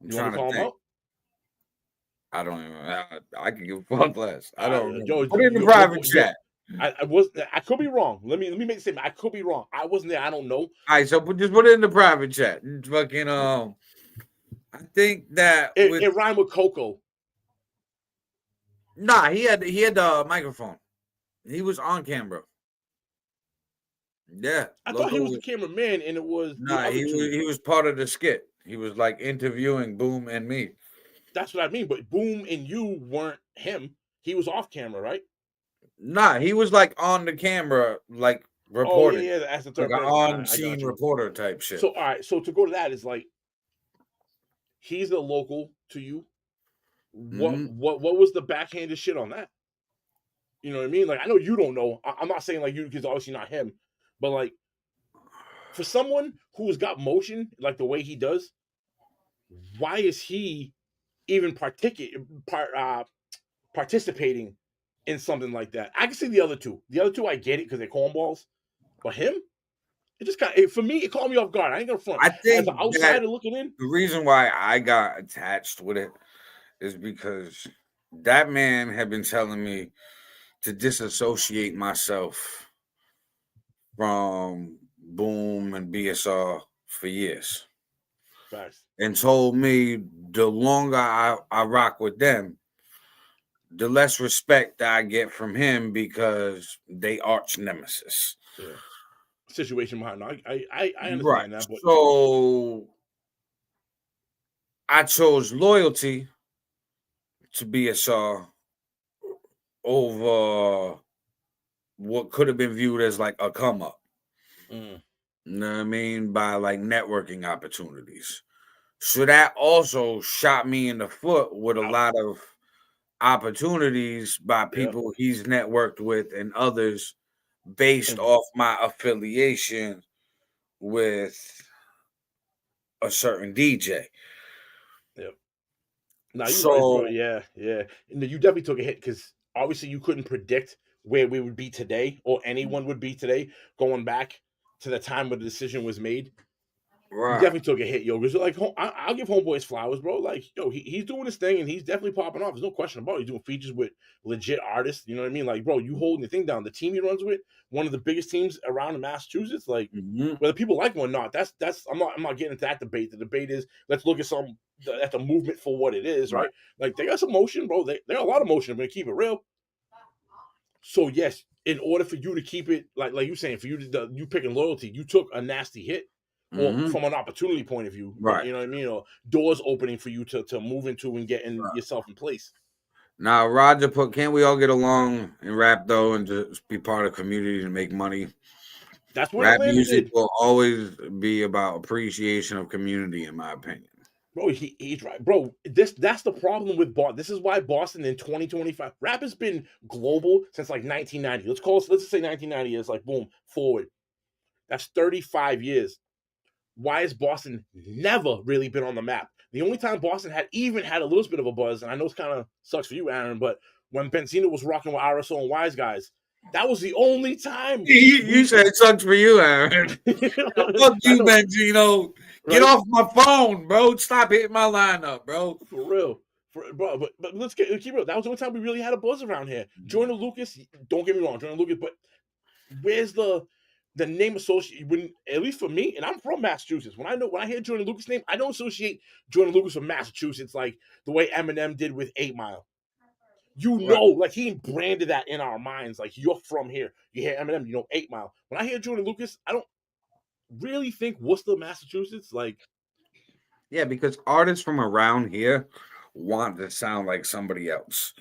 You want to call him out? I don't even. I can give a fuck less. I don't. Put it in the private chat. I could be wrong. Let me make a statement. I could be wrong. I wasn't there. I don't know. All right, so just put it in the private chat. Fucking I think that it rhymed with Coco. Nah, he had the microphone. He was on camera. Yeah, I thought he was the cameraman, and it was he was part of the skit. He was like interviewing Boom and me. That's what I mean. But Boom and you weren't him. He was off camera, right? Nah, he was like on the camera, like reporting. Oh, yeah, as the third like an on-scene reporter type shit. So, all right, so to go to that is like, he's a local to you. What was the backhanded shit on that? You know what I mean? Like, I know you don't know. I'm not saying like you, because obviously not him, but like for someone who's got motion like the way he does, why is he even participating in something like that? I can see the other two. The other two, I get it because they're cornballs, but him, it just for me, it caught me off guard. I ain't gonna front. I think as an outsider looking in, the reason why I got attached with it is because that man had been telling me to disassociate myself from Boom and BSR for years. Facts. And told me the longer I rock with them, the less respect that I get from him because they arch nemesis. Yeah. Situation behind it. I understand right. that. But so I chose loyalty to BSR over what could have been viewed as like a come up. You know what I mean? By like networking opportunities. So that also shot me in the foot with a lot of opportunities by people he's networked with and others based off my affiliation with a certain DJ. Yep. Now you you definitely took a hit because obviously you couldn't predict where we would be today or anyone would be today going back to the time when the decision was made. Right. You definitely took a hit, yo. Because like, I'll give Homeboys flowers, bro. Like, yo, he's doing his thing and he's definitely popping off. There's no question about it. He's doing features with legit artists. You know what I mean? Like, bro, you holding the thing down. The team he runs with, one of the biggest teams around in Massachusetts. Like, whether people like him or not, that's. I'm not getting into that debate. The debate is let's look at the movement for what it is, right? Like, they got some motion, bro. They got a lot of motion. I'm gonna keep it real. So yes, in order for you to keep it like you saying, for you picking loyalty, you took a nasty hit. Or from an opportunity point of view, right? You know what I mean? Or doors opening for you to move into and get yourself in place. Now, Roger can't we all get along and rap though, and just be part of community and make money? That's what rap music will always be about appreciation of community, in my opinion. Bro, he's right, bro. That's the problem with Boston. This is why Boston in 2025 rap has been global since like 1990. Let's just say 1990 is like boom forward. That's 35 years. Why has Boston never really been on the map? The only time Boston had a little bit of a buzz, and I know it's kind of sucks for you, Aaron, but when Benzino was rocking with RSO and Wise Guys, that was the only time. You said it sucks for you, Aaron. Fuck you, Benzino. Get off my phone, bro. Stop hitting my line up, bro. For real. Bro, but let's keep real. That was the only time we really had a buzz around here. Joyner Lucas, don't get me wrong, Joyner Lucas, but where's the name associated, when, at least for me, and I'm from Massachusetts. When I hear Joyner Lucas' name, I don't associate Joyner Lucas with Massachusetts like the way Eminem did with 8 Mile. Like he branded that in our minds. Like, you're from here. You hear Eminem, you know 8 Mile. When I hear Joyner Lucas, I don't really think Worcester, Massachusetts. Like, yeah, because artists from around here want to sound like somebody else.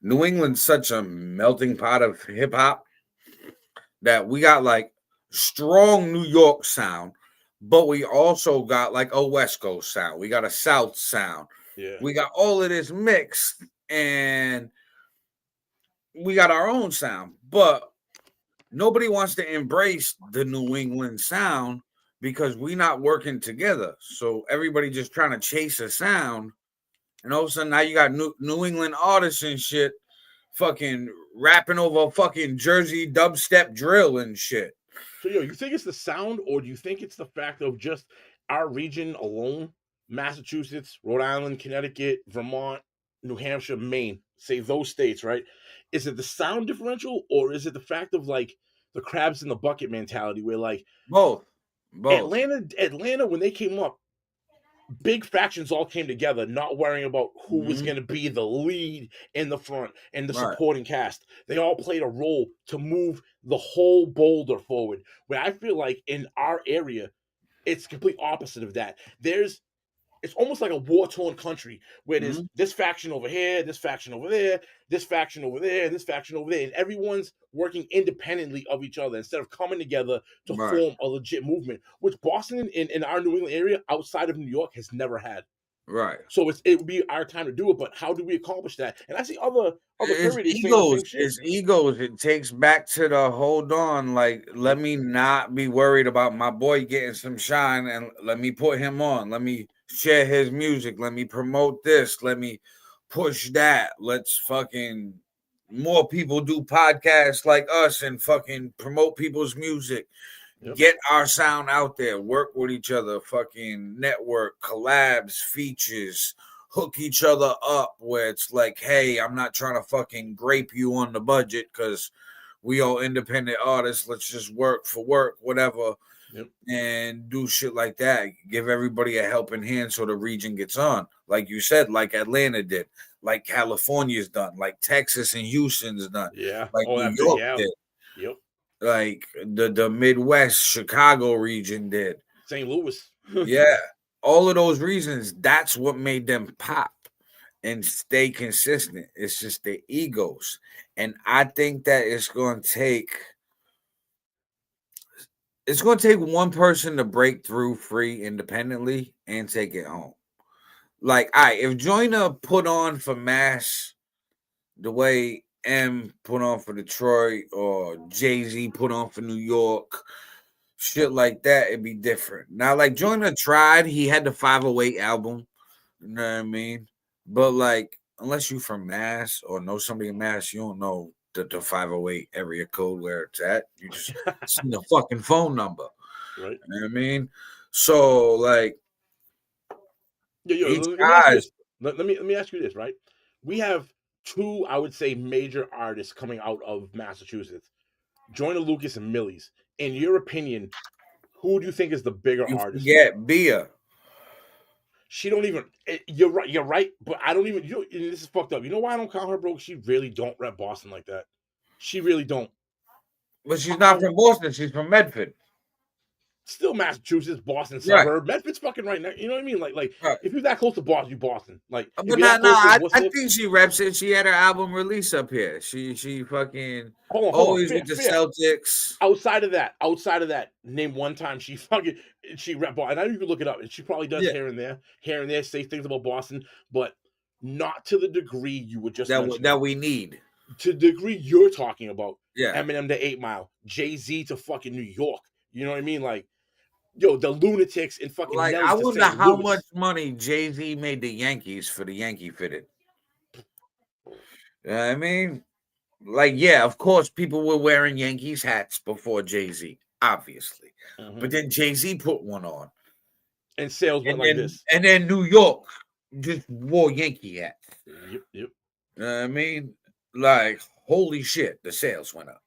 New England's such a melting pot of hip hop that we got like strong New York sound, but we also got like a West Coast sound. We got a South sound. Yeah. We got all of this mixed, and we got our own sound, but nobody wants to embrace the New England sound because we're not working together. So everybody just trying to chase a sound, and all of a sudden now you got New England artists and shit fucking rapping over fucking Jersey dubstep drill and shit. So, yo, you think it's the sound, or do you think it's the fact of just our region alone? Massachusetts, Rhode Island, Connecticut, Vermont, New Hampshire, Maine, say those states, right? Is it the sound differential, or is it the fact of like the crabs in the bucket mentality where like both. Atlanta, when they came up, big factions all came together, not worrying about who was going to be the lead in the front and the supporting cast. They all played a role to move the whole boulder forward. Where I feel like in our area, it's complete opposite of that. It's almost like a war-torn country where there's this faction over here, this faction over there, this faction over there, and this faction over there, and everyone's working independently of each other instead of coming together to form a legit movement, which Boston in our New England area outside of New York has never had. Right. So it would be our time to do it, but how do we accomplish that? And I see other it's egos. It's egos. It takes back to the hold on. Like, let me not be worried about my boy getting some shine, and let me put him on. Let me share his music. Let me promote this. Let me push that. Let's fucking more people do podcasts like us and fucking promote people's music. Get our sound out there. Work with each other. Fucking network, collabs, features, hook each other up where it's like, hey, I'm not trying to fucking grape you on the budget because we all independent artists. Let's just work for work, whatever. And do shit like that. Give everybody a helping hand so the region gets on. Like you said, like Atlanta did, like California's done, like Texas and Houston's done. Yeah. Like New York did. Yep. Like the Midwest, Chicago region did. St. Louis. Yeah. All of those reasons, that's what made them pop and stay consistent. It's just their egos. And I think that it's going to take one person to break through free independently and take it home. Like, if Joyner put on for Mass the way M put on for Detroit or Jay-Z put on for New York, shit like that, it'd be different. Now, like, Joyner tried. He had the 508 album. You know what I mean? But, like, unless you from Mass or know somebody in Mass, you don't know the 508 area code where it's at. You just see the fucking phone number. Right. You know what I mean? So, like, let me ask you this, right? We have two, I would say, major artists coming out of Massachusetts, Joyner Lucas and Millie's. In your opinion, who do you think is the bigger artist? Yeah, Bia. She don't even. You're right. But I don't even. This is fucked up. You know why I don't count her, bro? She really don't rep Boston like that. She really don't. But she's not from Boston. She's from Medford. Still Massachusetts, Boston suburb. Medford's fucking right now. You know what I mean? Like if you're that close to Boston, you Boston. Like, but I think she reps it. She had her album release up here. She fucking always with the Celtics. Outside of that, name one time she rep Boston. And I know you can look it up, and she probably does here and there, say things about Boston, but not to the degree you would just that we need. To the degree you're talking about. Yeah. Eminem to 8 Mile, Jay-Z to fucking New York. You know what I mean? Like, yo, the Lunatics and fucking like, I wonder how much money Jay-Z made the Yankees for the Yankee fitted. You know what I mean? Like, yeah, of course, people were wearing Yankees hats before Jay-Z, obviously. But then Jay-Z put one on. And sales went like this. And then New York just wore Yankee hats. Yep. You know what I mean? Like, holy shit, the sales went up.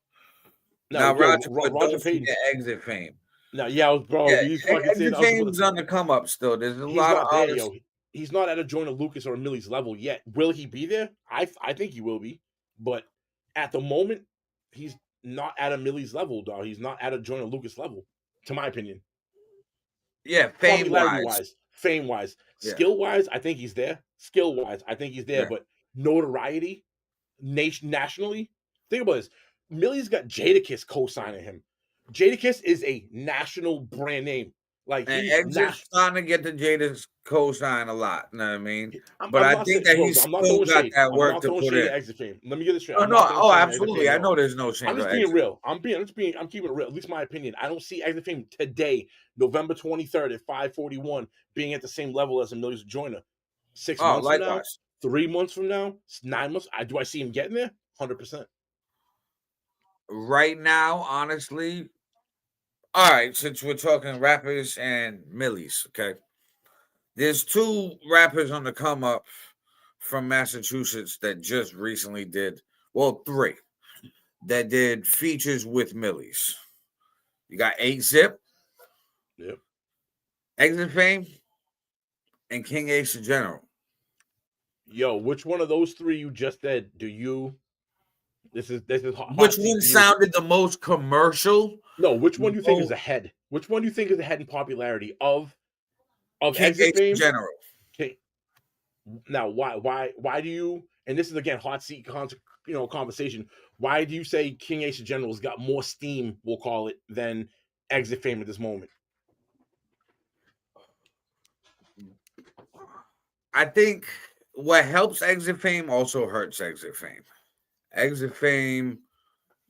Now, Roger Payton exit fame. Now, bro, exit fame's on the come up still. There's a lot of artists. He's not at a Joyner Lucas or Millie's level yet. Will he be there? I think he will be, but at the moment, he's not at a Millie's level, dog. He's not at a Joyner Lucas level, to my opinion. Yeah, fame wise. Fame wise, Yeah. skill wise, I think he's there. Skill wise, I think he's there. Yeah. But notoriety, nationally, think about this. Millie's got Jadakiss co-signing him. Jadakiss is a national brand name. Like And he's Exit's starting to get the Jada's co-sign a lot. You know what I mean? I'm But I not think saying- that he's I'm not still throwing got shade. that I'm work not to throwing put shade in. to Exit Fame. Let me get this straight. Oh, I'm no, not throwing oh, shade to Exit absolutely. Fame, I no. know there's no shame. I'm just being real. I'm keeping it real. At least my opinion. I don't see Exit Fame today, November 23rd at 5:41, being at the same level as a Millie's joiner. 6 Oh, months from now, likewise. 3 months from now, 9 months. Do I see him getting there? 100%. Right now, honestly, all right, since we're talking rappers and Millies, okay, there's 2 rappers on the come up from Massachusetts that just recently did, well, 3 that did features with Millies. You got 8-Zip, Yep. Exit Fame, and King Ace in general. Yo, which one of those 3 you just said do you? This is hot Which seat one for you. sounded the most commercial? No, which one do you think is Oh. ahead? Which one do you think is ahead in popularity of King Exit Ace Fame? in general. Okay. Now, why do you? And this is again hot seat conversation. Why do you say King Ace in general has got more steam? We'll call it than Exit Fame at this moment. I think what helps Exit Fame also hurts Exit Fame. Exit Fame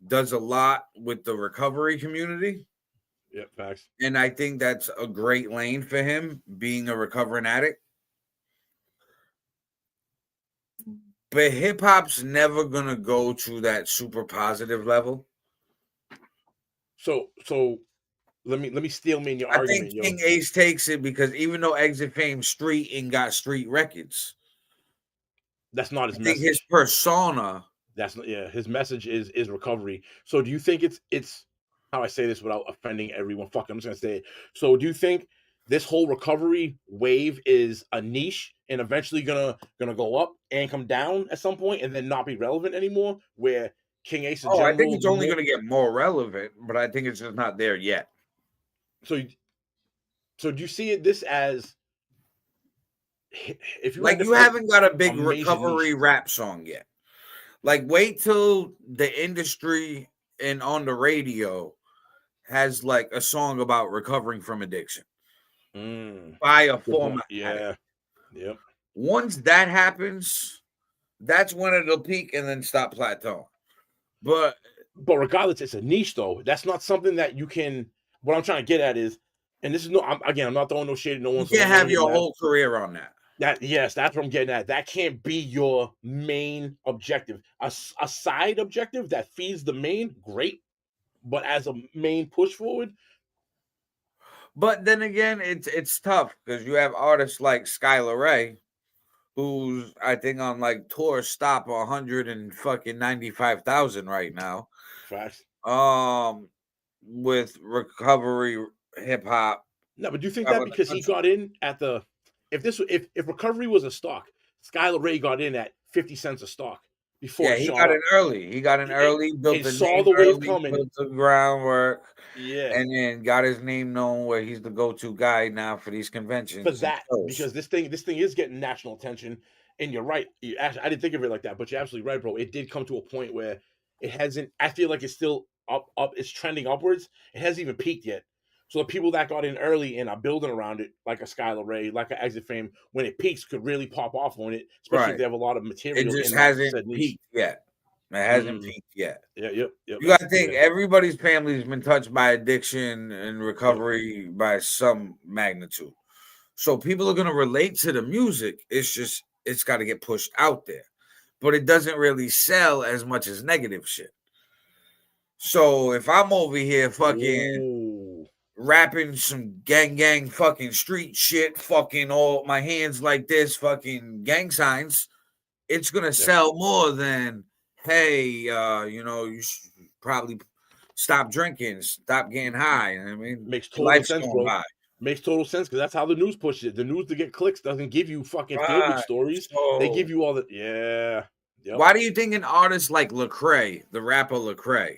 does a lot with the recovery community. Yep, facts. And I think that's a great lane for him, being a recovering addict. But hip hop's never gonna go to that super positive level. So let me steal me in your I argument. think King Ace takes it because even though Exit Fame street and got street records, that's not his I think message. his persona. That's not, yeah. His message is recovery. So do you think it's how I say this without offending everyone? Fuck, I'm just gonna say it. So do you think this whole recovery wave is a niche and eventually gonna go up and come down at some point and then not be relevant anymore? Where King Ace in general, I think it's only gonna get more relevant, but I think it's just not there yet. So do you see this as if you like you haven't got a big recovery rap song yet? Like, wait till the industry and on the radio has like a song about recovering from addiction by a former addict. Yep. Once that happens, that's when it'll peak and then stop plateauing. But regardless, it's a niche though. That's not something that you can. What I'm trying to get at is, and this is I'm not throwing no shade at no one. You can't have your whole career on that. Yes, that's what I'm getting at. That can't be your main objective. A side objective that feeds the main, great. But as a main push forward. But then again, it's tough because you have artists like Skylar Ray, who's I think on like tour stop 195,000 right now. Facts. With recovery hip hop. No, but do you think that because he got in at the if recovery was a stock, Skylar Ray got in at 50 cents a stock before. Yeah, he got in early. He got in early, built the saw the wave coming, built the groundwork. Yeah, and then got his name known where he's the go-to guy now for these conventions. For that, because this thing is getting national attention. And you're right. I didn't think of it like that, but you're absolutely right, bro. It did come to a point where it hasn't. I feel like it's still up. It's trending upwards. It hasn't even peaked yet. So the people that got in early and are building around it, like a Skylar Ray, like an Exit Fame, when it peaks, could really pop off on it, especially if they have a lot of material. It just hasn't peaked yet. It hasn't peaked yet. Yeah, yep. You got to think everybody's family has been touched by addiction and recovery by some magnitude. So people are going to relate to the music. It's just, it's got to get pushed out there. But it doesn't really sell as much as negative shit. So if I'm over here fucking rapping some gang fucking street shit, fucking all my hands like this, fucking gang signs, it's going to sell more than, hey, you should probably stop drinking, stop getting high. I mean, makes total sense, bro. By. Makes total sense because that's how the news pushes it. The news to get clicks doesn't give you fucking feel-good stories. So, they give you all the Yep. Why do you think an artist like Lecrae, the rapper Lecrae,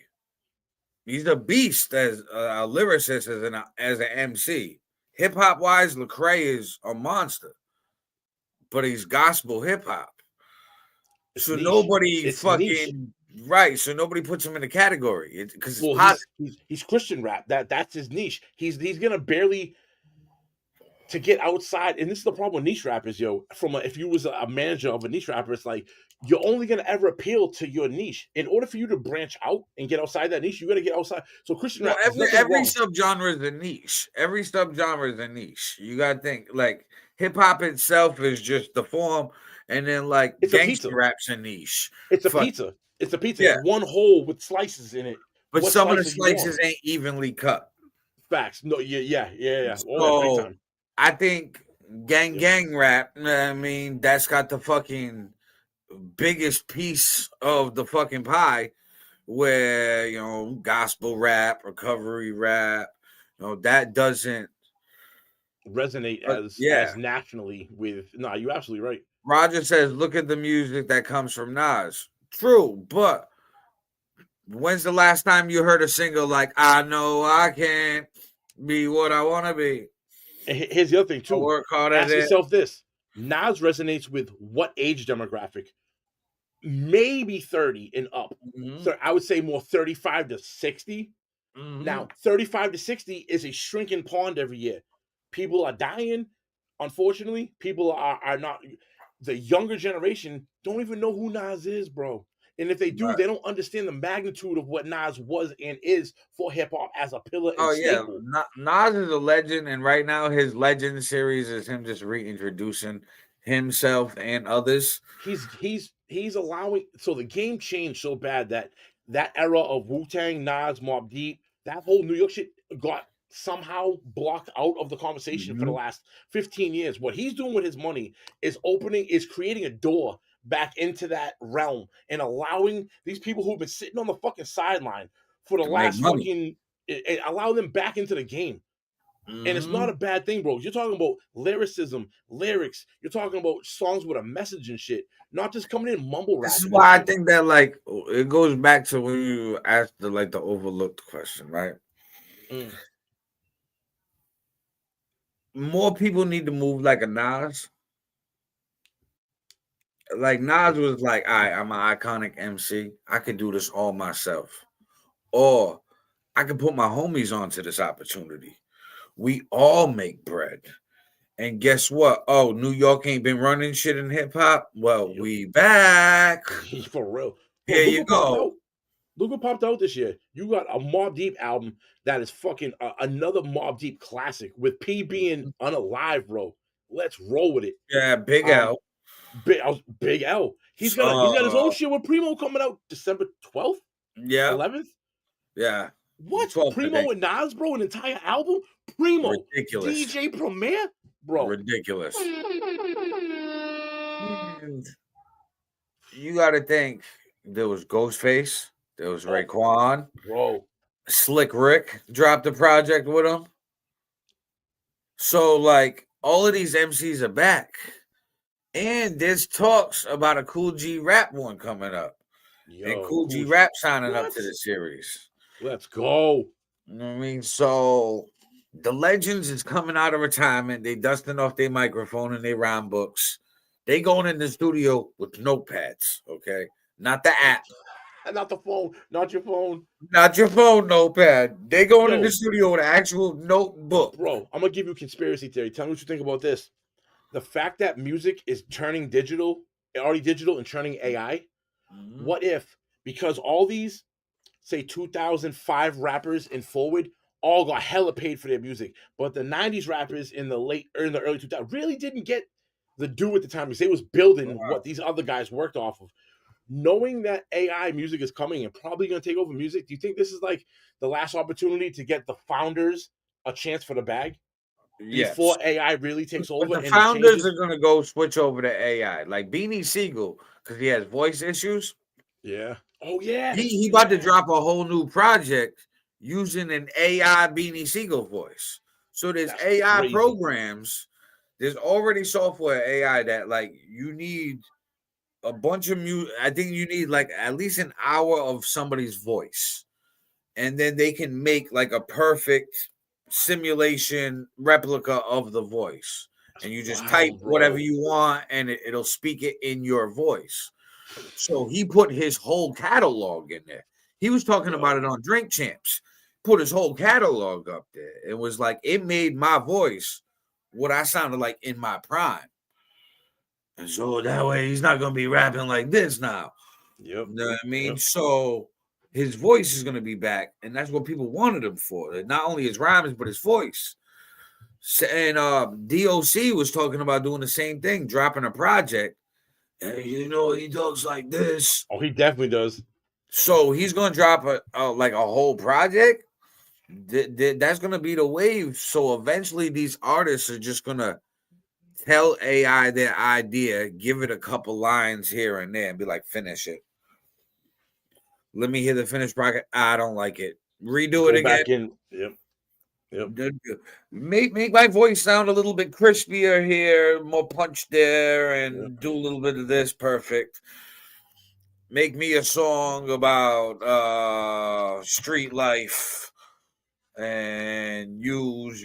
he's a beast as a lyricist, as an MC. hip hop wise, Lecrae is a monster, but he's gospel hip hop. So niche. nobody It's fucking right. So nobody puts him in the category because he's Christian rap. That's his niche. He's gonna barely to get outside, and this is the problem with niche rappers, yo. If you was a manager of a niche rapper, it's like you're only gonna ever appeal to your niche. In order for you to branch out and get outside that niche, you gotta get outside. So Christian rap, every subgenre is a niche. Every subgenre is a niche. You gotta think like hip hop itself is just the form, and then like it's gangster rap's a niche. It's a pizza. It's a pizza. Yeah. It's one hole with slices in it. But some of the slices ain't evenly cut. Facts. No, yeah. So, I think gang rap, I mean, that's got the fucking biggest piece of the fucking pie where, you know, gospel rap, recovery rap, you know, that doesn't resonate as nationally with. No, you're absolutely right. Roger says, look at the music that comes from Nas. True, but when's the last time you heard a single like, I know I can't be what I want to be? Here's the other thing, too. I work hard at Ask yourself this. Nas resonates with what age demographic? Maybe 30 and up. Mm-hmm. So I would say more 35 to 60. Mm-hmm. Now, 35 to 60 is a shrinking pond every year. People are dying. Unfortunately, people are not. The younger generation don't even know who Nas is, bro. And if they do, they don't understand the magnitude of what Nas was and is for hip hop as a pillar and staple. Nas is a legend, and right now his legend series is him just reintroducing himself and others. He's allowing. So the game changed so bad that era of Wu-Tang, Nas, Mobb Deep, that whole New York shit got somehow blocked out of the conversation for the last 15 years. What he's doing with his money is creating a door back into that realm and allowing these people who've been sitting on the fucking sideline for the last fucking allow them back into the game. And it's not a bad thing, bro. You're talking about lyricism, lyrics. You're talking about songs with a message and shit, not just coming in mumble rap. This is why I think that like it goes back to when you asked the overlooked question, right? More people need to move like a Nas. Like Nas was like, all right, I'm an iconic MC. I can do this all myself. Or I can put my homies onto this opportunity. We all make bread. And guess what? Oh, New York ain't been running shit in hip hop. Well, we back. For real. Here you go. Look what popped out this year. You got a Mobb Deep album that is fucking another Mobb Deep classic with P being unalive, bro. Let's roll with it. Yeah, Big L. Big L. He's got his own shit with Primo coming out December 12th? Yeah. 11th? Yeah. What? 12th, Primo and Nas, bro? An entire album? Primo. Ridiculous. DJ Premier? Bro. Ridiculous. You got to think there was Ghostface. There was Raekwon. Bro. Slick Rick dropped a project with him. So, like, all of these MCs are back. And there's talks about a Cool G Rap one coming up. And Cool G Rap signing up to the series. Let's go. You know what I mean? So the Legends is coming out of retirement. They dusting off their microphone and their rhyme books. They going in the studio with notepads, okay? Not the app. Not the phone. Not your phone. Not your phone notepad. They going in the studio with an actual notebook. Bro, I'm going to give you a conspiracy theory. Tell me what you think about this. The fact that music is turning digital, already digital, and turning AI, what if, because all these, say, 2005 rappers and forward, all got hella paid for their music, but the 90s rappers in the early 2000s really didn't get the due at the time because they was building what these other guys worked off of. Knowing that AI music is coming and probably going to take over music, do you think this is like the last opportunity to get the founders a chance for the bag? Yes. Before AI really takes over. But the founders are going to go switch over to AI. Like Beanie Siegel, because he has voice issues. Yeah. Oh, yeah. He about to drop a whole new project using an AI Beanie Siegel voice. So there's AI programs. There's already software AI that, like, you need a bunch of music. I think you need, like, at least an hour of somebody's voice. And then they can make, like, a perfect simulation replica of the voice. And you just Wow, type bro. whatever you want and it'll speak it in your voice. So he put his whole catalog in there. He was talking about it on Drink Champs. Put his whole catalog up there. It was like it made my voice what I sounded like in my prime. And so that way he's not gonna be rapping like this now. Yep. You know what I mean? Yep. So his voice is gonna be back, and that's what people wanted him for. Not only his rhymes, but his voice. And DOC was talking about doing the same thing, dropping a project. And you know, he talks like this. Oh, he definitely does. So he's gonna drop a whole project. That's gonna be the wave. So eventually, these artists are just gonna tell AI their idea, give it a couple lines here and there, and be like, "Finish it. Let me hear the finished project. I don't like it. Redo Go it again. back in. Yep. Make my voice sound a little bit crispier here, more punch there, and do a little bit of this. Perfect. Make me a song about street life and use,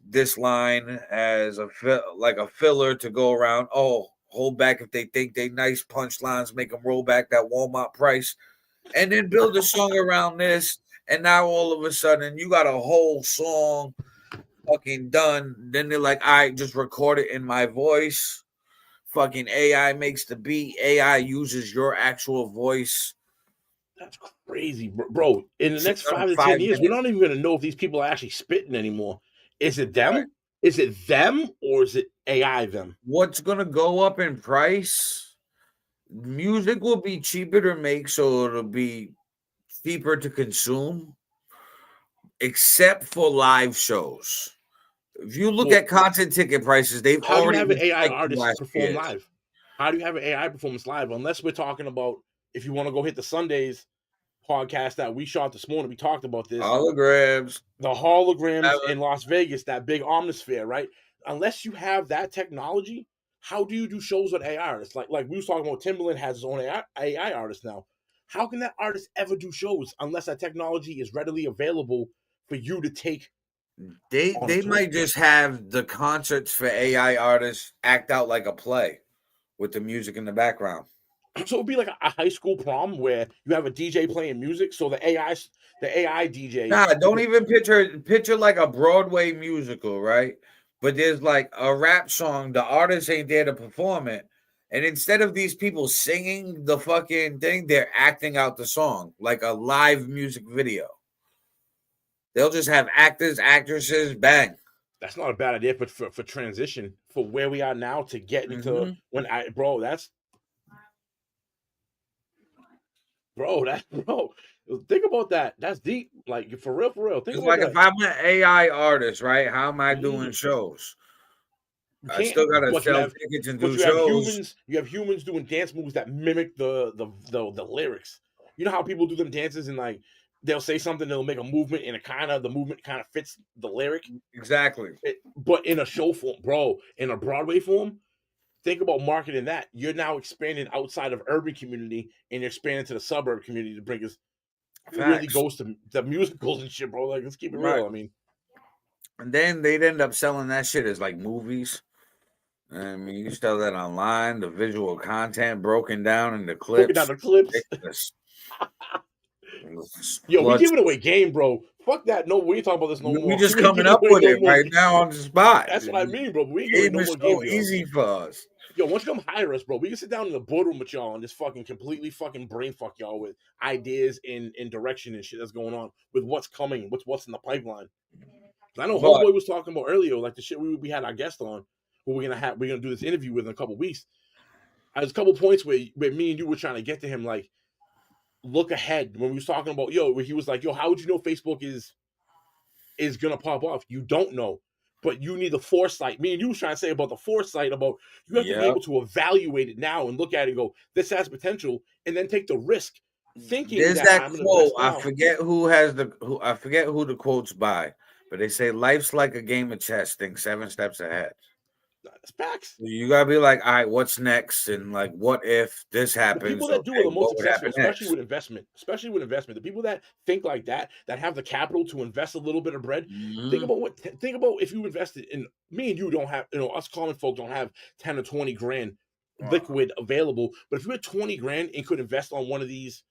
this line as a filler to go around. Oh, hold back if they think they nice punchlines, make them roll back that Walmart price, and then build a song around this. And now all of a sudden you got a whole song fucking done. Then they're like, I just record it in my voice. Fucking AI makes the beat. AI uses your actual voice. That's crazy, bro. In the next 5 to 10 years, we're not even going to know if these people are actually spitting anymore. Is it them? Right. Is it them or is it AI them? What's going to go up in price? Music will be cheaper to make, so it'll be cheaper to consume, except for live shows. If you look at content ticket prices, they've already have an AI artist perform live. How do you have an AI performance live? Unless we're talking about, if you want to go hit the Sundays podcast that we shot this morning, we talked about this. Holograms. The holograms in Las Vegas, that big Omnisphere, right? Unless you have that technology, how do you do shows with AI artists? Like we was talking about, Timbaland has his own AI artist now. How can that artist ever do shows unless that technology is readily available for you to take? They might just have the concerts for AI artists act out like a play with the music in the background. So it'd be like a high school prom where you have a DJ playing music. So the AI DJ. Nah, don't even picture like a Broadway musical, right? But there's like a rap song. The artist ain't there to perform it. And instead of these people singing the fucking thing, they're acting out the song like a live music video. They'll just have actors, actresses, bang. That's not a bad idea, but for transition, for where we are now to get into think about that. That's deep. Like for real. Think about if I'm an AI artist, right? How am I doing shows? I still gotta sell tickets and do shows. You have humans doing dance moves that mimic the lyrics. You know how people do them dances and like they'll say something, they'll make a movement, and the movement kind of fits the lyric. Exactly. But in a show form, bro, in a Broadway form, think about marketing that. You're now expanding outside of urban community and you're expanding to the suburb community to bring us. It really goes to the musicals and shit, bro. Like, let's keep it real. I mean, and then they'd end up selling that shit as like movies. I mean, you sell that online, the visual content broken down in the clips. Yo, we giving away game, bro. Fuck that. No, we ain't talking about this no more. We just coming up with it right now on the spot. That's what I mean, bro. We ain't no more so easy for us. Yo, why don't you come hire us, bro? We can sit down in the boardroom with y'all and just fucking completely fucking brain fuck y'all with ideas and direction and shit that's going on with what's coming, what's in the pipeline. I know Homeboy was talking about earlier, like the shit we had our guest on, who we're gonna do this interview with in a couple of weeks. There's a couple of points where me and you were trying to get to him, like, look ahead. When we was talking about, where he was like, how would you know Facebook is gonna pop off? You don't know. But you need the foresight. Me and you was trying to say about the foresight, about you have to be able to evaluate it now and look at it and go, this has potential, and then take the risk. Thinking there's that quote. I forget who the quote's by, but they say life's like a game of chess. Think 7 steps ahead. It's facts. You gotta be like, all right, what's next? And like, what if this The happens? people that do Okay, are the most what would successful, happen especially next? with investment. Especially with investment. The people that think like that have the capital to invest a little bit of bread. Think Mhm. about if you invested in me and you don't have, us common folk don't have 10 or 20 grand Wow. liquid available. But if you had 20 grand and could invest on one of these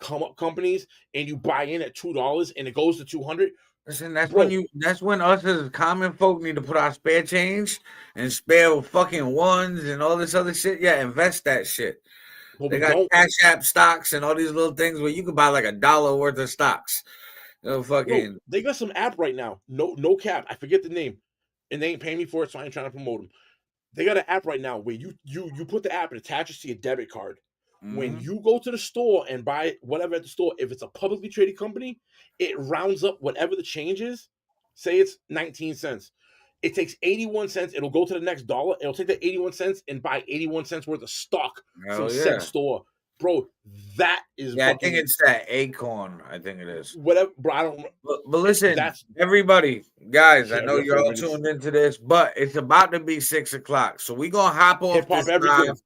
come up companies and you buy in at $2 and it goes to 200. Listen, that's Bro. when us as common folk need to put our spare change and spare fucking ones and all this other shit. Yeah, invest that shit. But They we got don't. Cash App stocks and all these little things where you can buy like $1 worth of stocks. Bro, Fucking they got some app right now. No cap. I forget the name. And they ain't paying me for it, so I ain't trying to promote them. They got an app right now where you put the app and attaches to your debit card. When mhm. you go to the store and buy whatever at the store, if it's a publicly traded company, it rounds up whatever the change is. Say it's 19 cents. It takes 81 cents. It'll go to the next dollar. It'll take that 81 cents and buy 81 cents worth of stock from Hell yeah. said store. Bro, that is Yeah, I fucking think it's that Acorn. I think it is. whatever. Bro, I don't. But listen, That's everybody, guys, I Yeah, know real you're all quick, we just- tuned into this, but it's about to be 6 o'clock. So we gonna hop off Hip-hop this everything. live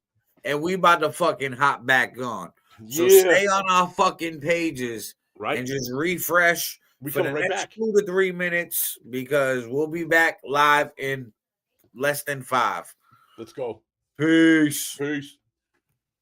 and we about to fucking hop back on. So Yeah. stay on our fucking pages right. and just refresh We for the coming right next back. 2 to 3 minutes because we'll be back live in less than 5. Let's go. Peace. Peace.